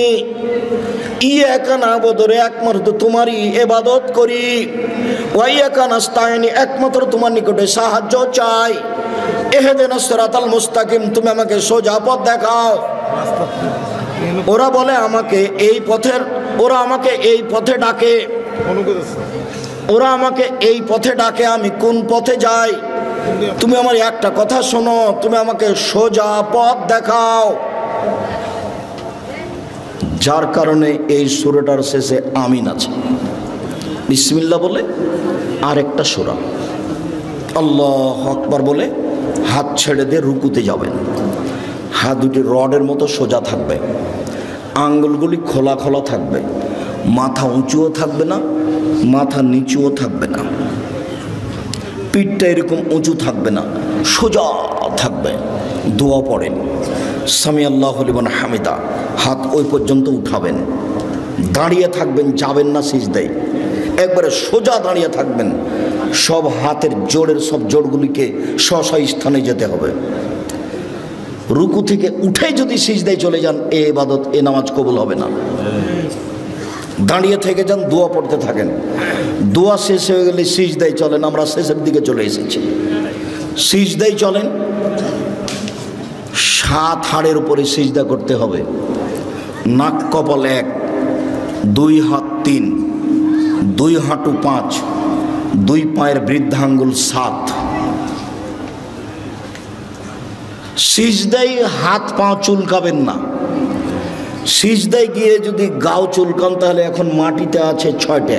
ইয়াকা না'বুদু, একমাত্র তোমারই ইবাদত করি। ওয়া ইয়াকা নাস্তাইন, একমাত্র তোমার নিকটে সাহায্য চাই। ইহদিনাস সিরাতাল মুস্তাকিম, তুমি আমাকে সোজা পথ দেখাও। ওরা বলে আমাকে এই পথের, ওরা আমাকে এই পথে ডাকে, ওরা আমাকে এই পথে ডাকে, আমি কোন পথে যাই? তুমি আমার একটা কথা শোনো, তুমি আমাকে সোজা পথ দেখাও। যার কারণে এই সূরাটার শেষে আমিন আছে। বিসমিল্লাহ বলে আরেকটা সূরা, আল্লাহু আকবার বলে হাত ছেড়ে দিয়ে রুকুতে যাবেন। হাত দুটি রডের মতো সোজা থাকবে, আঙ্গুলগুলি খোলা খোলা থাকবে, মাথা উঁচুও থাকবে না, মাথা নিচুও থাকবে না, পিঠটা এরকম উঁচু থাকবে না, সোজা থাকবে। দোয়া পড়েন, সামি আল্লাহু লিমান হামিদা, হাত ওই পর্যন্ত উঠাবেন। দাঁড়িয়ে থাকবেন, যাবেন না সিজদায়, একবারে সোজা দাঁড়িয়ে থাকবেন। সব হাতের জোড়ের সব জোড়গুলিকে স্ব স্থানে যেতে হবে। রুকু থেকে উঠে যদি সিজদায় চলে যান, এ ইবাদত, এ নামাজ কবুল হবে না। দাঁড়িয়ে থেকে যান, দোয়া পড়তে থাকেন। দোয়া শেষ হয়ে গেলে সিজদায় চলেন। আমরা শেষের দিকে চলে এসেছি। সিজদায় চলেন, 7 হাড়ের উপরে সিজদা করতে হবে। নাক কপাল 1, 2 হাত 3, 2 হাঁটু 5, দুই পায়ের বৃদ্ধাঙ্গুল 7, সিজদায় হাত পা চুলকাবেন না। সিজদায় গিয়ে যদি গাও চুলকান তাহলে এখন মাটিতে আছে 6টে।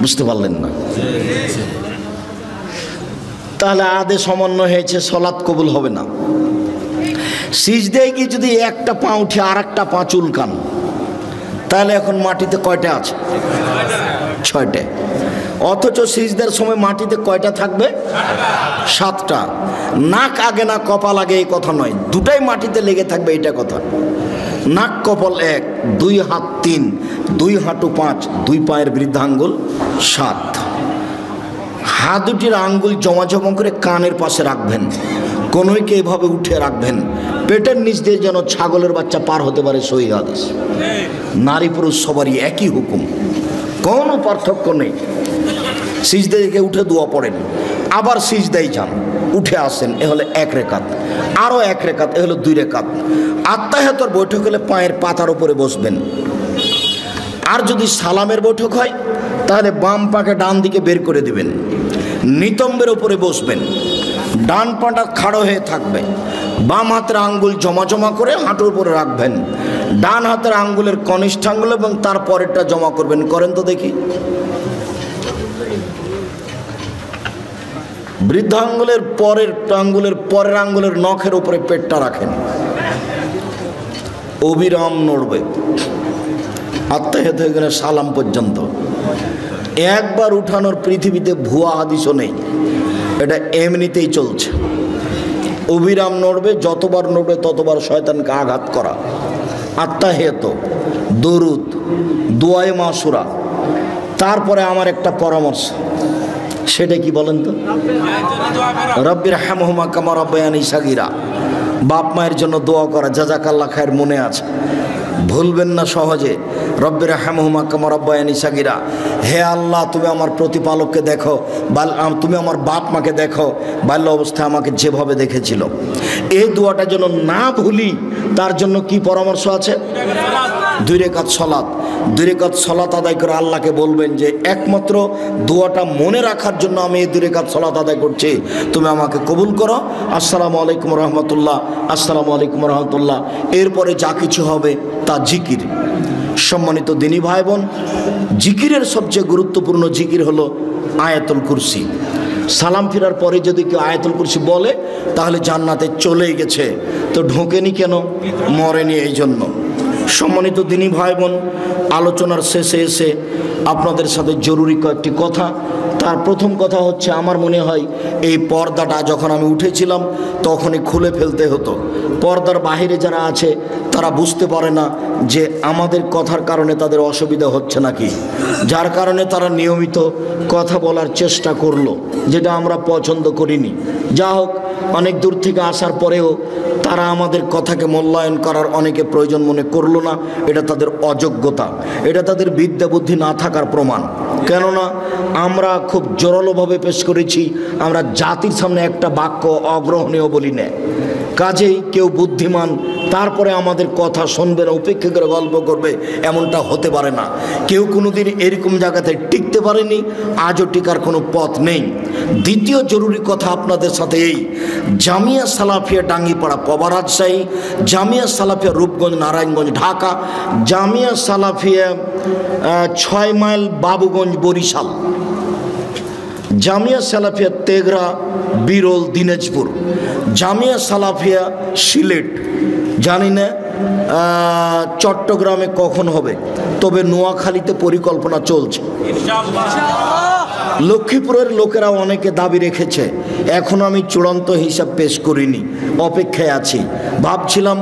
বুঝতে পারলেন না? তাহলে আদে সমন্বয় হয়েছে, সলাৎ কবুল হবে না। সিজদায় গিয়ে যদি একটা পা উঠে আর একটা পা চুলকান তাহলে এখন মাটিতে কয়টা আছে? 6টে। অথচ সিজদার সময় মাটিতে কয়টা থাকবে? 7টা। নাক আগে না কপাল আগে এই কথা নয়, দুটাই মাটিতে লেগে থাকবে এটা কথা। নাক কপাল 1, 2 হাত 3, 2 হাঁটু 5, 2 পায়ের বৃদ্ধাঙ্গুল 7। হাত দুটির আঙ্গুল জমা জমা করে কানের পাশে রাখবেন, কোনোইকে এভাবে উঠে রাখবেন। পেটের নিচ দিয়ে যেন ছাগলের বাচ্চা পার হতে পারে, সহিহ হাদিস। নারী পুরুষ সবারই একই হুকুম, কোনো পার্থক্য নেই। সিজদা থেকে উঠে দোয়া পড়েন, আবার সিজদায় যান, উঠে আসেন, এ হলে 1 রেকাত, আরও 1 রেকাত, এ হলো 2 রেকাত। আত্তাহিয়াতুর বৈঠক হলে পায়ের পাতার উপরে বসবেন। আর যদি সালামের বৈঠক হয় তাহলে বাম পাকে ডান দিকে বের করে দিবেন, নিতম্বের উপরে বসবেন, ডান পাটা খাড়ো হয়ে থাকবে, বাম হাতের আঙ্গুল জমা জমা করে হাঁটুর উপরে রাখবেন, ডান হাতের আঙ্গুলের কনিষ্ঠ আঙ্গুল এবং তার পরেরটা জমা করবেন। করেন তো দেখি। বৃদ্ধাঙ্গুলের পরের আঙ্গুলের নখের উপরে পেটটা রাখেন, অবিরাম নড়বে আত্তাহিয়াত হয়ে গেলে সালাম পর্যন্ত। একবার উঠানোর পৃথিবীতে ভুয়া হাদিসও নেই, এটা এমনিতেই চলছে। অবিরাম নড়বে, যতবার নড়বে ততবার শয়তানকে আঘাত করা। আত্তাহিয়াত, দরুদ, দুআয়ে মাসুরা। তারপরে আমার একটা পরামর্শ, সেটা কি বলেন তো? রব্বির হামহুমা কামা রাব্বায়ানি সাগীরা। বাপ মায়ের জন্য দোয়া করা, জাযাকাল্লাহ খায়ের, মনে আছে, ভুলবেন না সহজে। রব্বির হামহুমা কামা রাব্বায়ানি সাগীরা। হে আল্লাহ, তুমি আমার প্রতিপালককে দেখো, তুমি আমার বাপ মাকে দেখো, বাল্য অবস্থায় আমাকে যেভাবে দেখেছিল। এই দোয়াটা যেন না ভুলি, তার জন্য কি পরামর্শ আছে? 2 রেকাত সলাত। 2 রেকাত সলাত আদায় করে আল্লাহকে বলবেন যে একমাত্র দোয়াটা মনে রাখার জন্য আমি এই 2 রেকাত সলাত আদায় করছি, তুমি আমাকে কবুল করো। আসসালামু আলাইকুম রহমতুল্লাহ, আসসালামু আলাইকুম রহমতুল্লাহ। এরপরে যা কিছু হবে তা জিকির। সম্মানিত দিনী ভাই বোন, জিকিরের সবচেয়ে গুরুত্বপূর্ণ জিকির হলো আয়াতুল কুরসি। সালাম ফিরার পরে যদি কেউ আয়াতুল কুরসি বলে তাহলে জান্নাতে চলেই গেছে। তো ঢোকেনি কেন? মরেনি এই জন্য। সম্মানিত দিনী ভাই বোন, আলোচনার শেষে এসে আপনাদের সাথে জরুরি কয়েকটি কথা। তার প্রথম কথা হচ্ছে, আমার মনে হয় এই পর্দাটা যখন আমি উঠেছিলাম তখনই খুলে ফেলতে হতো। পর্দার বাহিরে যারা আছে তারা বুঝতে পারে না যে আমাদের কথার কারণে তাদের অসুবিধা হচ্ছে নাকি, যার কারণে তারা নিয়মিত কথা বলার চেষ্টা করলো, যেটা আমরা পছন্দ করিনি। যা হোক, অনেক দূর থেকে আসার পরেও তারা আমাদের কথাকে মূল্যায়ন করার অনেকে প্রয়োজন মনে করলো না। এটা তাদের অযোগ্যতা, এটা তাদের বিদ্যা বুদ্ধি না থাকার প্রমাণ। কেননা আমরা খুব জোরালোভাবে পেশ করেছি, আমরা জাতির সামনে একটা বাক্য অগ্রহণীয় বলি না। কাজেই কেউ বুদ্ধিমান তারপরে আমাদের কথা শুনবে না, উপেক্ষা করে গল্প করবে, এমনটা হতে পারে না। কেউ কোনোদিন এরকম জায়গাতে টিকতে পারেনি, আজও টিকার কোনো পথ নেই। দ্বিতীয় জরুরি কথা আপনাদের সাথে এই, জামিয়া সালাফিয়া ডাঙ্গিপাড়া পবা রাজশাহী, জামিয়া সালাফিয়া রূপগঞ্জ নারায়ণগঞ্জ ঢাকা, জামিয়া সালাফিয়া 6 মাইল বাবুগঞ্জ বরিশাল, জামিয়া সালাফিয়া তেঘরা বিরল দিনাজপুর, জামিয়া সালাফিয়া সিলেট, জানি না চট্টগ্রামে কখন হবে, তবে নোয়াখালীতে পরিকল্পনা চলছে। লক্ষ্মীপুরের লোকেরা অনেকে দাবি রেখেছে, এখন আমি চূড়ান্ত হিসাব পেশ করিনি, অপেক্ষায় আছি। ভাবছিলাম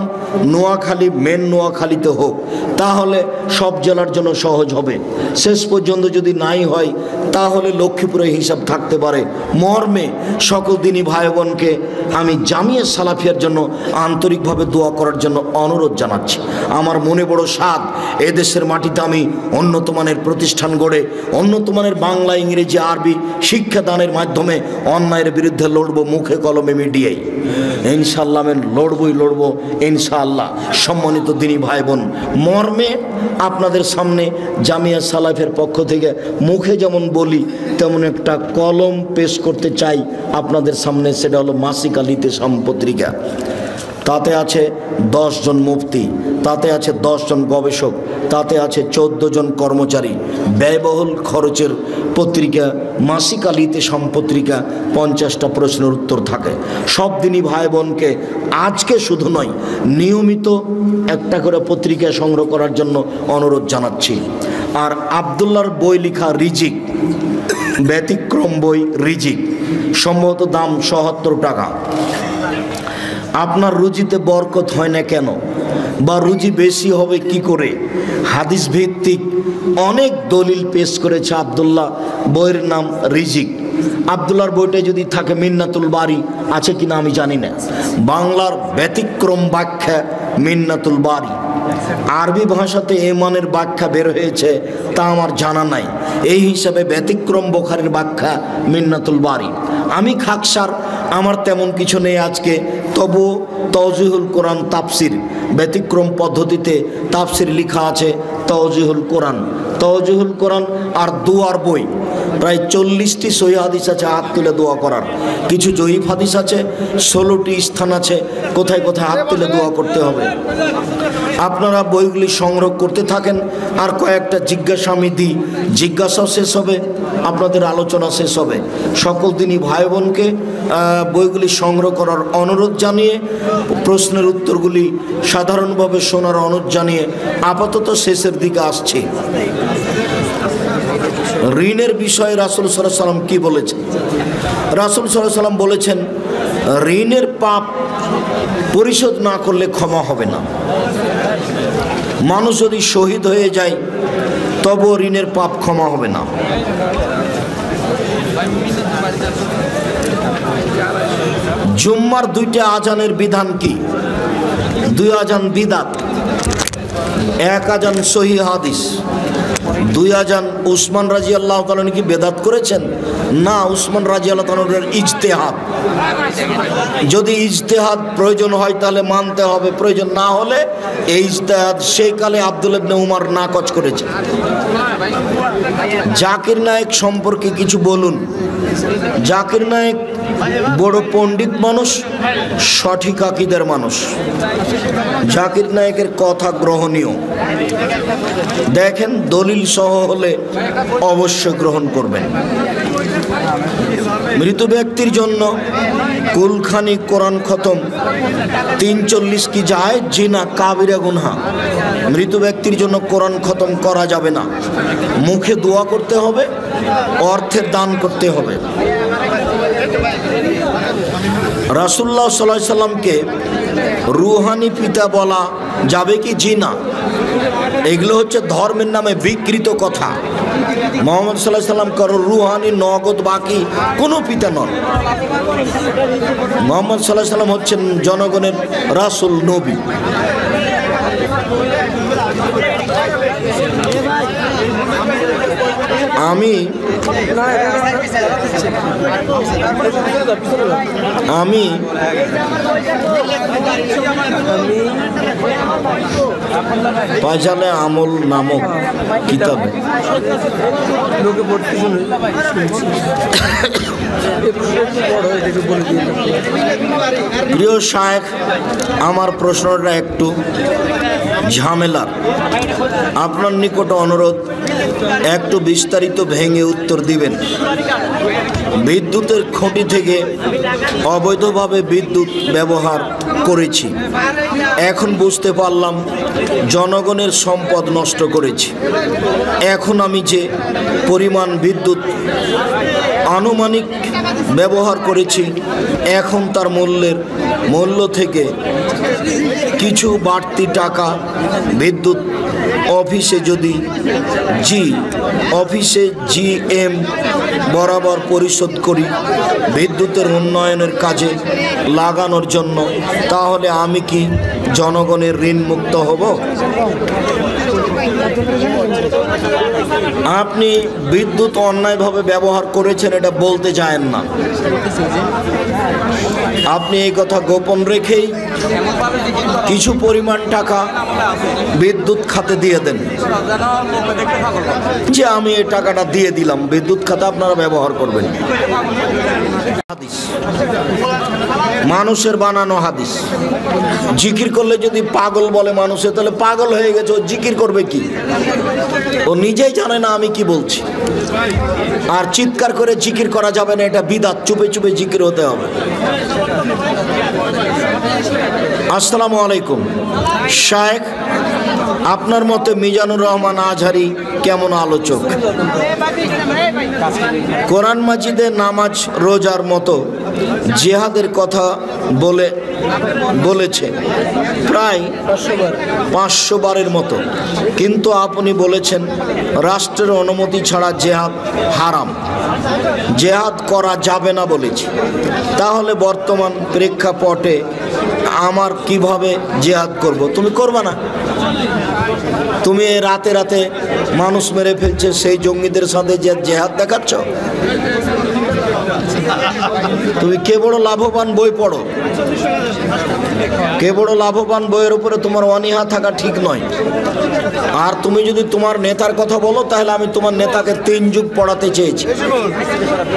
নোয়াখালী, মেন নোয়াখালীতে হোক, তাহলে সব জেলার জন্য সহজ হবে। শেষ পর্যন্ত যদি নাই হয় তাহলে লক্ষ্মীপুরে হিসাব থাকতে পারে। মর্মে সকল দিনী ভাই বোনকে আমি জামিয়া সালাফিয়ার জন্য আন্তরিকভাবে দোয়া করার জন্য অনুরোধ জানাচ্ছি। আমার মনে বড় সাধ, এদেশের মাটিতে আমি উন্নত মানের প্রতিষ্ঠান গড়ে, উন্নত মানের বাংলা, ইংরেজি, আরবি শিক্ষাদানের মাধ্যমে অন্যায়ের বিরুদ্ধে বিরুদ্ধে লড়বো মুখে কলমে মিডিয়ায়, ইনশাআল্লাহ আমি লড়বো ইনশাআল্লাহ। সম্মানিত দিনী ভাই বোন, মর্মে আপনাদের সামনে জামিয়া সালাফের পক্ষ থেকে মুখে যেমন বলি তেমন একটা কলম পেশ করতে চাই আপনাদের সামনে। সেটা হলো মাসিক আল ইতিসাম পত্রিকা। তাতে আছে 10 জন মুফতি, তাতে আছে 10 জন গবেষক, তাতে আছে 14 জন কর্মচারী। ব্যয়বহুল খরচের পত্রিকা মাসিক আল ইতিসাম পত্রিকা। 50টা প্রশ্নের উত্তর থাকে। সব দিনই ভাই বোনকে আজকে শুধু নয়, নিয়মিত একটা করে পত্রিকা সংগ্রহ করার জন্য অনুরোধ জানাচ্ছি। আর আবদুল্লাহর বই লেখা রিজিক, ব্যতিক্রম বই রিজিক, সম্ভবত দাম ৭৭ টাকা। আপনার রুজিতে বরকত হয় না কেন, বা রুজি বেশি হবে কি করে? হাদিস ভিত্তিক অনেক দলিল পেশ করেছে আবদুল্লাহ। বইয়ের নাম রিজিক। আবদুল্লাহর বইটা যদি থাকে মিন্নাতুল বারি আছে কিনা আমি জানি না। বাংলার ব্যতিক্রম ব্যাখ্যা মিন্নাতুল বারি। আরবি ভাষাতে এমানের ব্যাখ্যা বের হয়েছে তা আমার জানা নাই। এই হিসাবে ব্যতিক্রম বুখারীর ব্যাখ্যা মিন্নাতুল বারি। আমি খাকসার, আমার তেমন কিছু নেই আজকে, তবু তাওজিহুল কোরআন তাফসির ব্যতিক্রম পদ্ধতিতে তাফসির লেখা আছে। তাওজিহুল কোরআন আর দুয়ার বই, প্রায় 40টি সহিহ হাদিস আছে হাত তুলে দোয়া করার। কিছু জয়ীফ হাদিস আছে, 16টি স্থান আছে কোথায় কোথায় হাত তুলে দোয়া করতে হবে। আপনারা বইগুলি সংগ্রহ করতে থাকেন। আর কয়েকটা জিজ্ঞাসা আমি দিই, জিজ্ঞাসাও শেষ হবে, আপনাদের আলোচনা শেষ হবে। সকল দিনই ভাই বোনকে বইগুলি সংগ্রহ করার অনুরোধ জানিয়ে, প্রশ্নের উত্তরগুলি সাধারণভাবে শোনার অনুরোধ জানিয়ে আপাতত শেষের দিকে আসছি। ঋণের বিষয়ে রাসূল সাল্লাল্লাহু আলাইহি ওয়াসাল্লাম কি বলেছেন? রাসূল সাল্লাল্লাহু আলাইহি ওয়াসাল্লাম বলেছেন, ঋণের পাপ পরিশোধ না করলে ক্ষমা হবে না। মানুষ যদি শহীদ হয়ে যায় তবুও ঋণের পাপ ক্ষমা হবে না। জুম্মার 2টা আজানের বিধান কি? 2 আজান বিদাত, 1 আজান সহিহ হাদিস। 2 আজান উসমান রাদিয়াল্লাহু তাআলা কি বেদাত করেছেন? না, উসমান রাদিয়াল্লাহু তাআলার ইজতিহাদ। যদি ইজতিহাদ প্রয়োজন হয় তাহলে মানতে হবে, প্রয়োজন না হলে এই ইজতিহাদ সেই কালে আব্দুল ইবনে উমর নাকচ করেছে। জাকির নায়েক সম্পর্কে কিছু বলুন। জাকির নায়েক বড় পণ্ডিত মানুষ, সঠিক আকীদার মানুষ। জাকির নায়েকের কথা গ্রহণীয়। দেখেন দলিল সহ হলে অবশ্যই গ্রহণ করবেন। মৃত ব্যক্তির জন্য কুলখানি, কোরআন খতম, 43 কি যায় জিনা কাবিরা গুনহা। মৃত ব্যক্তির জন্য কোরআন খতম করা যাবে না। মুখে দোয়া করতে হবে, অর্থের দান করতে হবে। রাসূলুল্লাহ সাল্লাল্লাহু আলাইহি সাল্লামকে রুহানি পিতা বলা যাবে কি? জি না। এগুলো হচ্ছে ধর্মের নামে বিকৃত কথা। মুহাম্মদ সাল্লাল্লাহু আলাইহি সাল্লাম কারো রুহানি, নগদ, বাকি কোনো পিতা নন। মুহাম্মদ সাল্লাল্লাহু আলাইহি সাল্লাম হচ্ছেন জনগণের রাসূল, নবী। আমি পায়জালে আমল নামক কিতাবে প্রিয় শায়েখ, আমার প্রশ্নটা একটু ঝামেলার। আপনার নিকট অনুরোধ, একটু বিস্তারিত ভেঙে উত্তর দিবেন। বিদ্যুতের খুঁটি থেকে অবৈধভাবে বিদ্যুৎ ব্যবহার করেছি, এখন বুঝতে পারলাম জনগণের সম্পদ নষ্ট করেছি। এখন আমি যে পরিমাণ বিদ্যুৎ আনুমানিক ব্যবহার করেছি, এখন তার মূল্য থেকে কিছু বাড়তি টাকা বিদ্যুৎ অফিসে জিএম বরাবর পরিশোধ করি বিদ্যুতের উন্নয়নের কাজে লাগানোর জন্য, তাহলে আমি কি জনগণের ঋণ মুক্ত হব? আপনি বিদ্যুৎ অন্যায়ভাবে ব্যবহার করেছেন এটা বলতে চায়েন না, আপনি এই কথা গোপন রেখেই কিছু পরিমাণ টাকা বিদ্যুৎ খাতে দিয়ে দেন, যে আমি এই টাকাটা দিয়ে দিলাম, বিদ্যুৎ খাতে আপনারা ব্যবহার করবেন। হাদিস, মানুষের বানানো হাদিস। জিকির করলে যদি পাগল বলে মানুষে, তাহলে পাগল হয়ে গেছে, ও জিকির করবে কি? ও নিজেই জানে না আমি কি বলছি। আর চিৎকার করে জিকির করা যাবে না, এটা বিদআত, চুপে চুপে জিকির হতে হবে। আসসালামু আলাইকুম শায়েখ, আপনার মতে মিজানুর রহমান আজহারি কেমন আলোচক? কোরআন মাজিদে নামাজ রোজার মতো জিহাদের কথা বলেছে প্রায় 500 বারের মতো, কিন্তু আপনি বলেছেন রাষ্ট্রের অনুমতি ছাড়া জেহাদ হারাম, জেহাদ করা যাবে না বলেছি। তাহলে বর্তমান প্রেক্ষাপটে আমার কিভাবে জেহাদ করব? তুমি করবে না, তুমি রাতে রাতে মানুষ মেরে ফেলছে সেই জঙ্গিদের সাথে যে জেহাদ দেখাচ্ছ। তুমি কে বড় লাভবান বই পড়ো, কে বড় লাভবান বইয়ের উপরে তোমার অনীহা থাকা ঠিক নয়। আর তুমি যদি তোমার নেতার কথা বলো, তাহলে আমি তোমার নেতাকে 3 যুগ পড়াতে চেয়েছি,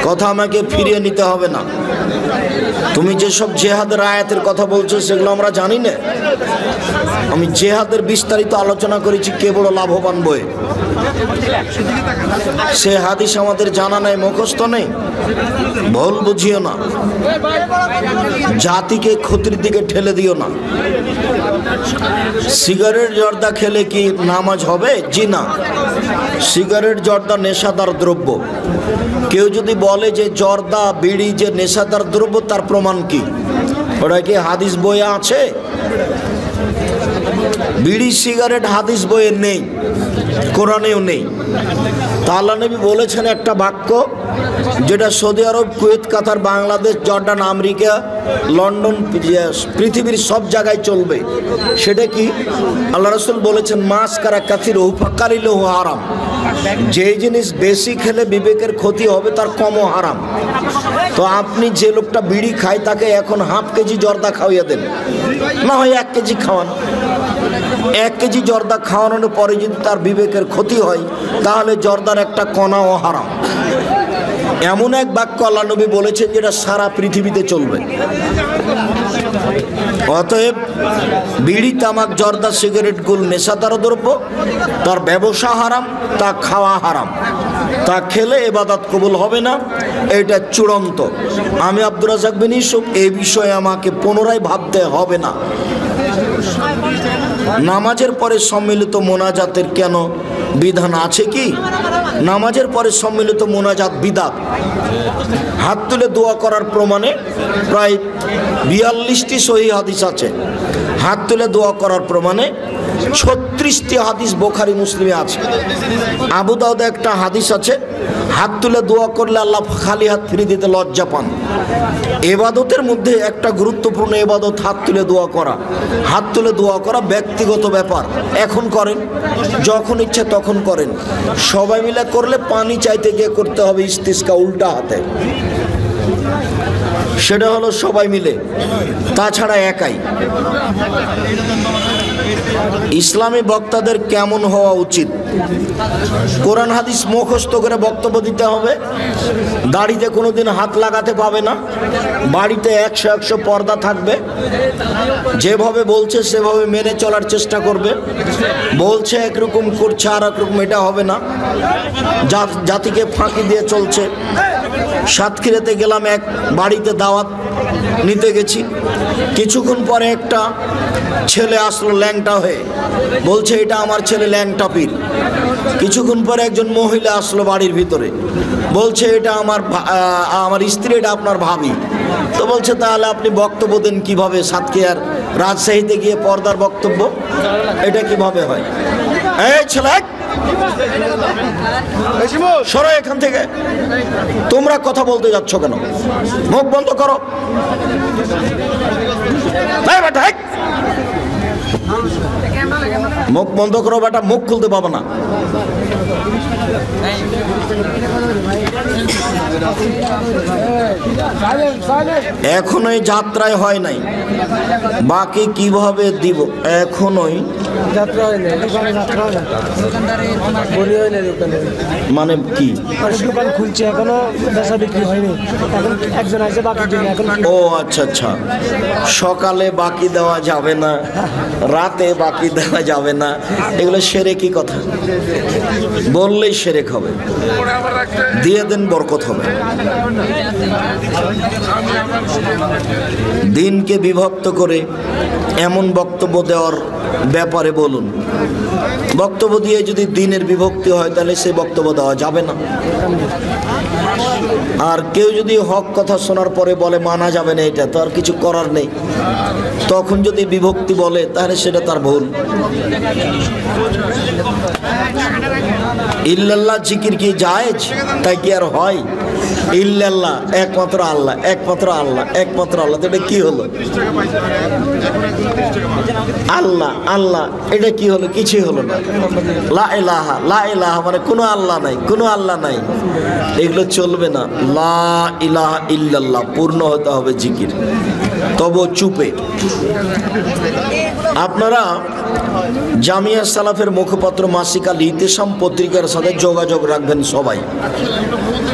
কথা আমাকে ফিরিয়ে নিতে হবে না। তুমি যেসব জেহাদের আয়াতের কথা বলছো সেগুলো আমরা জানি না, আমি জেহাদের বিস্তারিত আলোচনা করেছি কে বড় লাভবান বইয়ে। সে হাদিস আমাদের জানা নাই, মুখস্থ নেই, ভুল বুঝিও না, জাতিকে ক্ষতির দিকে ঠেলে দিও না। সিগারেট জর্দা খেলে কি নামাজ হবে? জি না, সিগারেট জর্দা নেশাদার দ্রব্য। কেউ যদি বলে যে জর্দা বিড়ি যে নেশাদার দ্রব্য, তার প্রমাণ কি? ওটা কি হাদিস বইয়ে আছে? বিড়ি সিগারেট হাদিস বইয়ে নেই, কোরআনেও নেই। তা আল্লাহ নবী বলেছেন একটা বাক্য, যেটা সৌদি আরব, কুয়েত, কাতার, বাংলাদেশ, জর্ডান, আমেরিকা, লন্ডন, পৃথিবীর সব জায়গায় চলবে। সেটা কি? আল্লাহ রাসূল বলেছেন মাস কারা কাসির হুফাকালিলহু হারাম, যে জিনিস বেশি খেলে বিবেকের ক্ষতি হবে তার কমও হারাম। তো আপনি যে লোকটা বিড়ি খায় তাকে এখন হাফ কেজি জর্দা খাওয়াইয়া দেন, না হয় 1 কেজি খাওয়ান। 1 কেজি জর্দা খাওয়ানোর পরে যদি তার বিবেকের ক্ষতি হয়, তাহলে জর্দার একটা কণাও হারাম। এমন এক বাক্য আল্লাহ নবী বলেছেন যেটা সারা পৃথিবীতে চলবে। অতএব বিড়ি, তামাক, জর্দা, সিগারেট গুল নেশাদার দ্রব্য, তার ব্যবসা হারাম, তা খাওয়া হারাম, তা খেলে ইবাদত কবুল হবে না, এটা চূড়ান্ত। আমি আব্দুর রাজ্জাক বিন ইউসুফ, এই বিষয়ে আমাকে পুনরায় ভাবতে হবে না। নামাজের পরে সম্মিলিত মোনাজাতের কেন বিধান আছে কি? নামাজের পরে সম্মিলিত মোনাজাত বিদআত। হাত তুলে দোয়া করার প্রমাণে প্রায় 42টি সহিহ হাদিস আছে। হাত তুলে দোয়া করার প্রমাণে 36টি হাদিস বুখারী মুসলিমে আছে। আবু দাউদে একটা হাদিস আছে, হাত তুলে দোয়া করলে আল্লাহ খালি হাত ফিরিয়ে দিতে লজ্জা পান। ইবাদতের মধ্যে একটা গুরুত্বপূর্ণ ইবাদত হাত তুলে দোয়া করা। হাত তুলে দোয়া করা ব্যক্তিগত ব্যাপার, এখন করেন, যখন ইচ্ছে তখন করেন। সবাই মিলে করলে পানি চাইতে গিয়ে করতে হবে ইস্তিসকা উল্টা হাতে, সেটা হলো সবাই মিলে, তাছাড়া একাই। ইসলামী বক্তাদের কেমন হওয়া উচিত? কোরআন হাদিস মুখস্থ করে বক্তব্য দিতে হবে, দাড়িতে কোনোদিন হাত লাগাতে পাবে না, বাড়িতে 100 পর্দা থাকবে, যেভাবে বলছে সেভাবে মেনে চলার চেষ্টা করবে, বলছে একরকম করছে আর একরকম, এটা হবে না, জাতিকে ফাঁকি দিয়ে চলছে। সাতক্ষীরাতে গেলাম, এক বাড়িতে দাওয়াত নিতে গেছি, কিছুক্ষণ পরে একটা ছেলে আসলো ল্যাংটা হয়ে, বলছে এটা আমার ছেলে ল্যাংটা পীর। কিছুক্ষণ পরে একজন মহিলা আসলো বাড়ির ভিতরে, বলছে এটা আমার স্ত্রী, এটা আপনার ভাবি। তো বলছে তাহলে আপনি বক্তব্য দেন কিভাবে? সাতক্ষীরার রাজশাহীতে গিয়ে পর্দার বক্তব্য, এটা কিভাবে হয়? এই ছেলে, সরো এখান থেকে, তোমরা কথা বলতে যাচ্ছ কেন? মুখ বন্ধ করো। মুখ বন্ধ করো বেটা, মুখ খুলতে পাবো না। এখনোই যাত্রায় হয় নাই, বাকি কিভাবে দিব? এখনোই মানে কি দোকান খুলছে, এখনো বেচা বিক্রি হয়নি, এখন একজন আছে বাকির জন্য। এখন ও আচ্ছা আচ্ছা, সকালে বাকি দেওয়া যাবে না, রাতে বাকি দেওয়া যাবে না, এগুলো সেরেকি কথা। বললেই সেরেক হবে, দিয়ে দেন বরকত হবে। দিনকে বিভক্ত করে এমন বক্তব্য দেওয়ার ব্যাপারে বলুন। বক্তব্য দিয়ে যদি দিনের বিভক্তি হয় তাহলে সেই বক্তব্য দেওয়া যাবে না। আর কেউ যদি হক কথা শোনার পরে বলে মানা যাবে না, এটা তো আর কিছু করার নেই। তখন যদি বিভক্তি বলে তাহলে সেটা তার ভুল। ইল্লাল্লাহ জিকির কি জায়েজ? তাই কি আর হয়? ইল্লাল্লাহ একমাত্র আল্লাহ, একমাত্র আল্লাহ, একমাত্র আল্লাহ, তো এটা কি হলো? আল্লাহ আল্লাহ, এটা কি হলো? কিছুই হলো না। লা ইলাহা, লা ইলাহা মানে কোনো আল্লাহ নাই, কোনো আল্লাহ নাই, এগুলো চলবে না। লা ইলাহা ইল্লাল্লাহ পূর্ণ হতে হবে জিকির। তবু চুপে। আপনারা জামিয়া সালাফের মুখপাত্র মাসিক আল ইতিসাম পত্রিকার সাথে যোগাযোগ রাখবেন সবাই।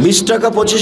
20 টাকা 25